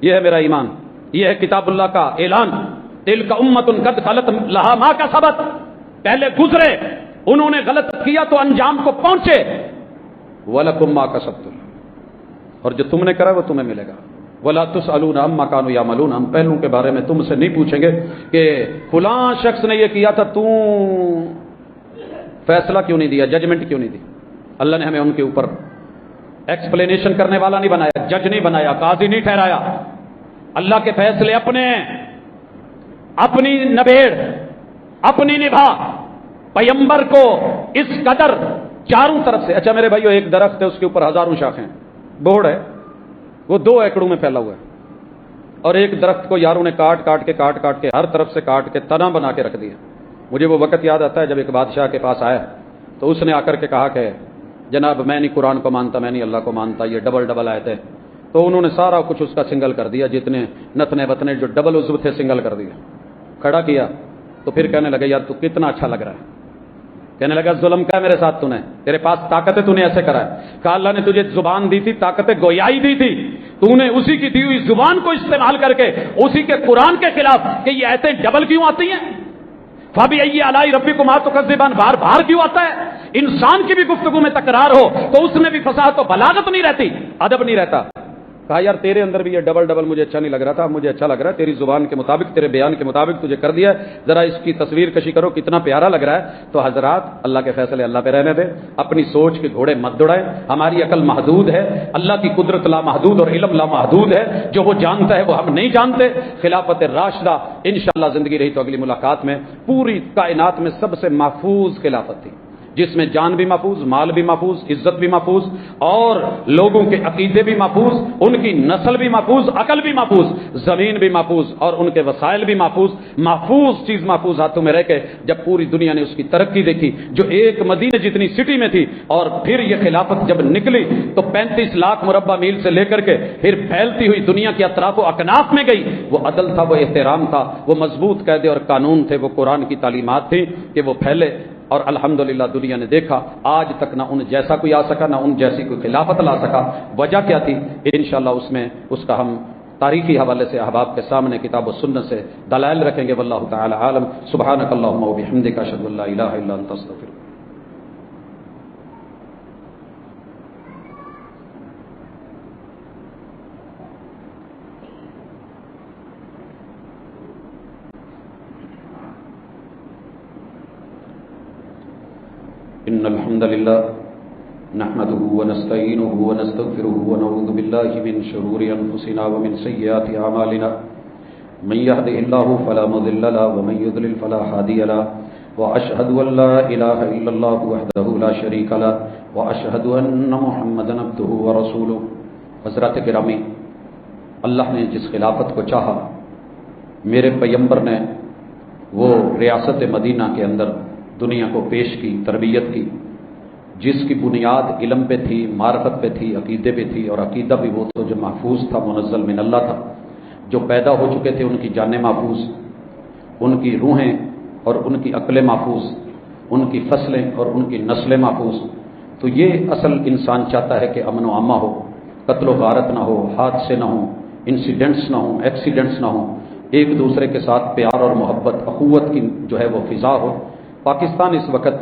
یہ ہے میرا ایمان، یہ ہے کتاب اللہ کا اعلان. تلک امۃ قد خلت لہا ما کسبت. پہلے گزرے، انہوں نے غلط کیا تو انجام کو پہنچے. وَلَكُمْ مَا كَسَبْتُمْ، اور جو تم نے کرا وہ تمہیں ملے گا. وَلَا تُسْأَلُونَ عَمَّا كَانُوا يَعْمَلُونَ. ہم پہلوں کے بارے میں تم سے نہیں پوچھیں گے کہ فلاں شخص نے یہ کیا تھا، فیصلہ کیوں نہیں دیا, ججمنٹ کیوں نہیں دی؟ اللہ نے ہمیں ان کے اوپر ایکسپلینیشن کرنے والا نہیں بنایا, جج نہیں بنایا, قاضی نہیں ٹھہرایا. اللہ کے فیصلے اپنے ہیں, اپنی نبیڑ اپنی نبھا. پیمبر کو اس قدر چاروں طرف سے, اچھا میرے بھائیو ایک درخت ہے اس کے اوپر ہزاروں شاخیں, بوڑ ہے وہ 2 ایکڑوں میں پھیلا ہوا ہے, اور ایک درخت کو یاروں نے کاٹ کاٹ کے ہر طرف سے کاٹ کے تنا بنا کے رکھ دیا. مجھے وہ وقت یاد آتا ہے جب ایک بادشاہ کے پاس آیا تو اس نے آ کر کے کہا کہ جناب میں نہیں قرآن کو مانتا, میں نہیں اللہ کو مانتا, یہ ڈبل آئے تھے. تو انہوں نے سارا کچھ اس کا سنگل کر دیا, جتنے نتنے بتنے جو ڈبل عضو تھے سنگل کر دیا, کھڑا کیا. تو پھر کہنے لگا یار تو کتنا اچھا لگ رہا ہے. کہنے لگا ظلم کیا میرے ساتھ تو نے, تیرے پاس طاقت ہے, تو نے ایسے کرا ہے. کہا اللہ نے تجھے زبان دی تھی, طاقت گویائی دی تھی, تو نے اسی کی دی ہوئی زبان کو استعمال کر کے اسی کے قرآن کے خلاف کہ یہ ایسے ڈبل کیوں آتی ہیں, فَبِأَيِّ آلَاءِ رَبِّكُمَا تُكَذِّبَانِ بار بار کیوں آتا ہے. انسان کی بھی گفتگو میں تکرار ہو تو اس میں بھی فصاحت و بلاغت نہیں رہتی, ادب نہیں رہتا. کہا یار تیرے اندر بھی یہ ڈبل مجھے اچھا نہیں لگ رہا تھا, مجھے اچھا لگ رہا ہے تیری زبان کے مطابق, تیرے بیان کے مطابق تجھے کر دیا ہے, ذرا اس کی تصویر کشی کرو کتنا پیارا لگ رہا ہے. تو حضرات اللہ کے فیصلے اللہ پہ رہنے دیں, اپنی سوچ کے گھوڑے مت دوڑائیں. ہماری عقل محدود ہے, اللہ کی قدرت لامحدود اور علم لامحدود ہے. جو وہ جانتا ہے وہ ہم نہیں جانتے. خلافت راشدہ انشاءاللہ زندگی رہی تو اگلی ملاقات میں پوری کائنات میں سب سے محفوظ خلافت تھی, جس میں جان بھی محفوظ, مال بھی محفوظ, عزت بھی محفوظ, اور لوگوں کے عقیدے بھی محفوظ, ان کی نسل بھی محفوظ, عقل بھی محفوظ, زمین بھی محفوظ, اور ان کے وسائل بھی محفوظ. محفوظ چیز محفوظ ہاتھوں میں رہ کے جب پوری دنیا نے اس کی ترقی دیکھی جو ایک مدینے جتنی سٹی میں تھی, اور پھر یہ خلافت جب نکلی تو 35 لاکھ مربع میل سے لے کر کے پھر پھیلتی ہوئی دنیا کے اطراف و اکناف میں گئی. وہ عدل تھا, وہ احترام تھا, وہ مضبوط قاعدے اور قانون تھے, وہ قرآن کی تعلیمات تھی کہ وہ پھیلے. اور الحمدللہ دنیا نے دیکھا آج تک نہ ان جیسا کوئی آ سکا, نہ ان جیسی کوئی خلافت لا سکا. وجہ کیا تھی انشاءاللہ اس میں اس کا ہم تاریخی حوالے سے احباب کے سامنے کتاب و سنت سے دلائل رکھیں گے. واللہ تعالی عالم. سبحانک اللہم و بحمدک اشہد ان لا الہ الا انت استغفرک. إن الحمد لله نحمده ونستعينه ونستغفره ونعوذ بالله من شرور أنفسنا ومن سيئات أعمالنا من يهده الله فلا مضل له ومن يضلل فلا هادي له وأشهد أن لا إله إلا الله وحده لا شريك له وأشهد أن محمدا عبده ورسوله. حضرات گرامی, اللہ نے جس خلافت کو چاہا, میرے پیمبر نے وہ ریاست مدینہ کے اندر دنیا کو پیش کی, تربیت کی, جس کی بنیاد علم پہ تھی, معرفت پہ تھی, عقیدے پہ تھی. اور عقیدہ بھی وہ تو جو محفوظ تھا, منزل من اللہ تھا. جو پیدا ہو چکے تھے ان کی جانیں محفوظ, ان کی روحیں اور ان کی عقلیں محفوظ, ان کی فصلیں اور ان کی نسلیں محفوظ. تو یہ اصل انسان چاہتا ہے کہ امن و امہ ہو, قتل و غارت نہ ہو, حادثے نہ ہوں, انسیڈنٹس نہ ہوں, ایکسیڈنٹس نہ ہوں, ایک دوسرے کے ساتھ پیار اور محبت, اخوت کی جو ہے وہ فضا ہو. پاکستان اس وقت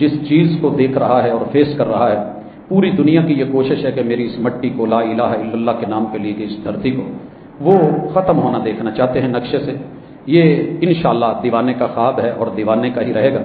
جس چیز کو دیکھ رہا ہے اور فیس کر رہا ہے, پوری دنیا کی یہ کوشش ہے کہ میری اس مٹی کو, لا الہ الا اللہ کے نام پہ لی گئی اس دھرتی کو, وہ ختم ہونا دیکھنا چاہتے ہیں نقشے سے. یہ انشاءاللہ دیوانے کا خواب ہے اور دیوانے کا ہی رہے گا.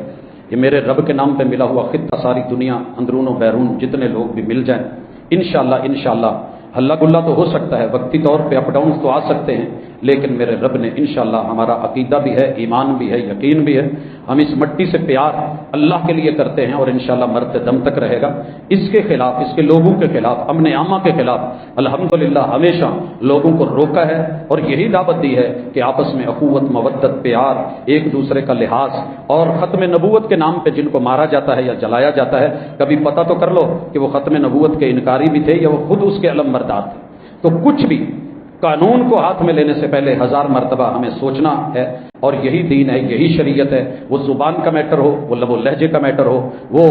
یہ میرے رب کے نام پہ ملا ہوا خطہ, ساری دنیا اندرون و بیرون جتنے لوگ بھی مل جائیں انشاءاللہ ہلا گلا تو ہو سکتا ہے, وقتی طور پہ اپ ڈاؤنز تو آ سکتے ہیں, لیکن میرے رب نے انشاءاللہ ہمارا عقیدہ بھی ہے, ایمان بھی ہے, یقین بھی ہے. ہم اس مٹی سے پیار اللہ کے لیے کرتے ہیں اور انشاءاللہ مرتے دم تک رہے گا. اس کے خلاف, اس کے لوگوں کے خلاف, امن عامہ کے خلاف الحمدللہ ہمیشہ لوگوں کو روکا ہے اور یہی دعوت دی ہے کہ آپس میں اخوت, مودت, پیار, ایک دوسرے کا لحاظ. اور ختم نبوت کے نام پہ جن کو مارا جاتا ہے یا جلایا جاتا ہے, کبھی پتہ تو کر لو کہ وہ ختم نبوت کے انکاری بھی تھے یا وہ خود اس کے علمبردار تھے. تو کچھ بھی قانون کو ہاتھ میں لینے سے پہلے 1000 مرتبہ ہمیں سوچنا ہے. اور یہی دین ہے, یہی شریعت ہے. وہ زبان کا میٹر ہو, وہ لب و لہجے کا میٹر ہو, وہ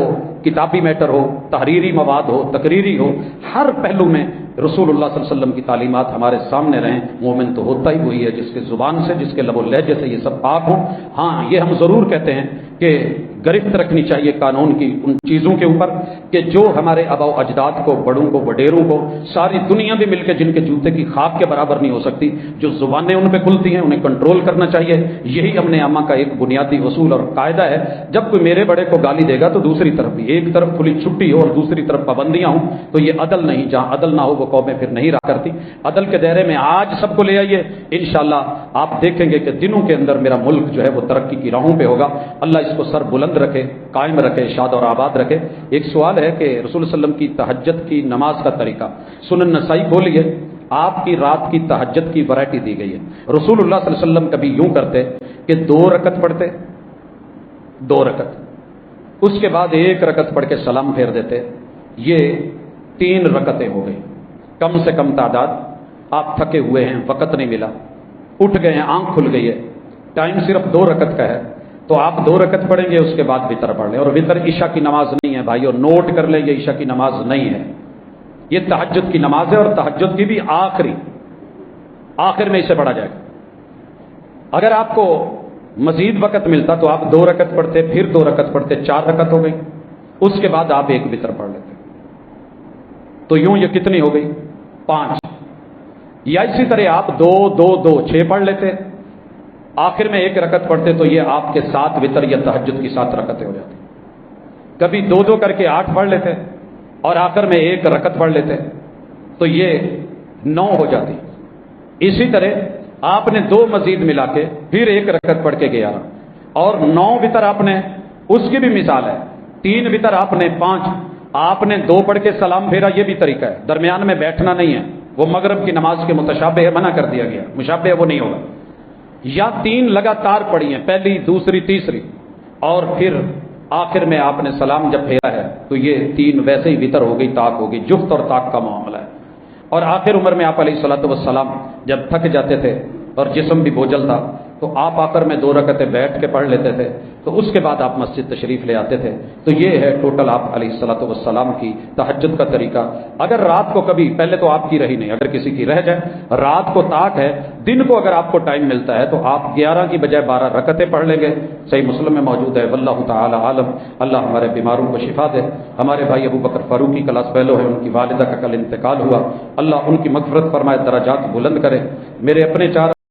کتابی میٹر ہو, تحریری مواد ہو, تقریری ہو, ہر پہلو میں رسول اللہ صلی اللہ علیہ وسلم کی تعلیمات ہمارے سامنے رہیں. مومن تو ہوتا ہی وہی ہے جس کے زبان سے, جس کے لب و لہجے سے یہ سب پاک ہوں. ہاں یہ ہم ضرور کہتے ہیں کہ گرفت رکھنی چاہیے قانون کی ان چیزوں کے اوپر کہ کہ جو ہمارے آباء و اجداد کو، بڑوں کو، وڈیروں کو، ساری دنیا بھی مل کے جن کے جوتے کی خاک کے برابر نہیں ہو سکتی، جو زبانیں ان پہ کھلتی ہیں انہیں کنٹرول کرنا چاہیے۔ یہی امن عامہ کا ایک بنیادی اصول اور قاعدہ ہے۔ جب کوئی میرے بڑے کو گالی دے گا تو دوسری طرف بھی، ایک طرف کھلی چھٹی ہو اور دوسری طرف پابندیاں ہوں، تو یہ عدل نہیں۔ جہاں عدل نہ ہو وہ قومیں پھر نہیں رہا کرتی۔ عدل کے دائرے میں آج سب کو لے آئیے، انشاءاللہ آپ دیکھیں گے کہ دنوں کے اندر میرا ملک جو ہے وہ ترقی کی راہوں پہ ہوگا۔ اللہ اس کو سر بلند رکھے، قائم رکھے، شاد اور آباد رکھے۔ ایک سوال ہے کہ رسول صلی اللہ علیہ وسلم کی تہجد کی نماز کا طریقہ، سنن نسائی کھولیے، آپ کی رات کی تہجد کی ورائٹی دی گئی ہے۔ رسول اللہ صلی اللہ علیہ وسلم کبھی یوں کرتے کہ 2 رکعت پڑھتے، 2 رکعت، اس کے بعد 1 رکعت پڑھ کے سلام پھیر دیتے۔ یہ 3 رکعتیں ہو گئی، کم سے کم تعداد۔ آپ تھکے ہوئے ہیں، وقت نہیں ملا، اٹھ گئے ہیں، آنکھ کھل گئی ہے، ٹائم صرف 2 رکعت کا ہے، تو آپ 2 رکعت پڑھیں گے، اس کے بعد وتر پڑھ لیں۔ اور وتر عشاء کی نماز نہیں ہے بھائی، اور نوٹ کر لیں، یہ عشاء کی نماز نہیں ہے، یہ تہجد کی نماز ہے، اور تہجد کی بھی آخر میں اسے پڑھا جائے گا۔ اگر آپ کو مزید وقت ملتا تو آپ 2 رکعت پڑھتے، پھر 2 رکعت پڑھتے، 4 رکعت ہو گئی، اس کے بعد آپ 1 وتر پڑھ لیتے، تو یوں یہ کتنی ہو گئی؟ 5۔ یا اسی طرح آپ 2 2 2 6 پڑھ لیتے، آخر میں 1 رکعت پڑھتے، تو یہ آپ کے 7 وتر یا تہجد کی 7 رکعتیں ہو جاتی۔ کبھی 2 2 کر کے 8 پڑھ لیتے اور آخر میں 1 رکعت پڑھ لیتے، تو یہ 9 ہو جاتی۔ اسی طرح آپ نے 2 مزید ملا کے پھر 1 رکعت پڑھ کے 11، اور 9 وتر آپ نے، اس کی بھی مثال ہے، 3 وتر آپ نے، 5 آپ نے 2 پڑھ کے سلام پھیرا، یہ بھی طریقہ ہے، درمیان میں بیٹھنا نہیں ہے، وہ مغرب کی نماز کے متشابہ ہے، منع کر دیا گیا، مشابہ وہ نہیں ہوگا۔ یا 3 لگاتار پڑھی ہیں، پہلی، دوسری، تیسری، اور پھر آخر میں آپ نے سلام جب پھیرا ہے تو یہ 3 ویسے ہی وتر ہو گئی، طاق ہو گئی، جفت اور طاق کا معاملہ ہے۔ اور آخر عمر میں آپ علیہ الصلوۃ والسلام جب تھک جاتے تھے اور جسم بھی بوجھل تھا تو آپ آخر میں 2 رکعتیں بیٹھ کے پڑھ لیتے تھے، تو اس کے بعد آپ مسجد تشریف لے آتے تھے۔ تو یہ ہے ٹوٹل آپ علیہ الصلوۃ والسلام کی تہجد کا طریقہ۔ اگر رات کو کبھی، پہلے تو آپ کی رہی نہیں، اگر کسی کی رہ جائے، رات کو طاق ہے، دن کو اگر آپ کو ٹائم ملتا ہے تو آپ 11 کی بجائے 12 رکعتیں پڑھ لیں گے، صحیح مسلم میں موجود ہے۔ واللہ تعالی عالم۔ اللہ ہمارے بیماروں کو شفا دے۔ ہمارے بھائی ابو بکر فاروقی کلاس فیلو ہے، ان کی والدہ کا کل انتقال ہوا، اللہ ان کی مغفرت فرمائے، درجات بلند کرے۔ میرے اپنے 4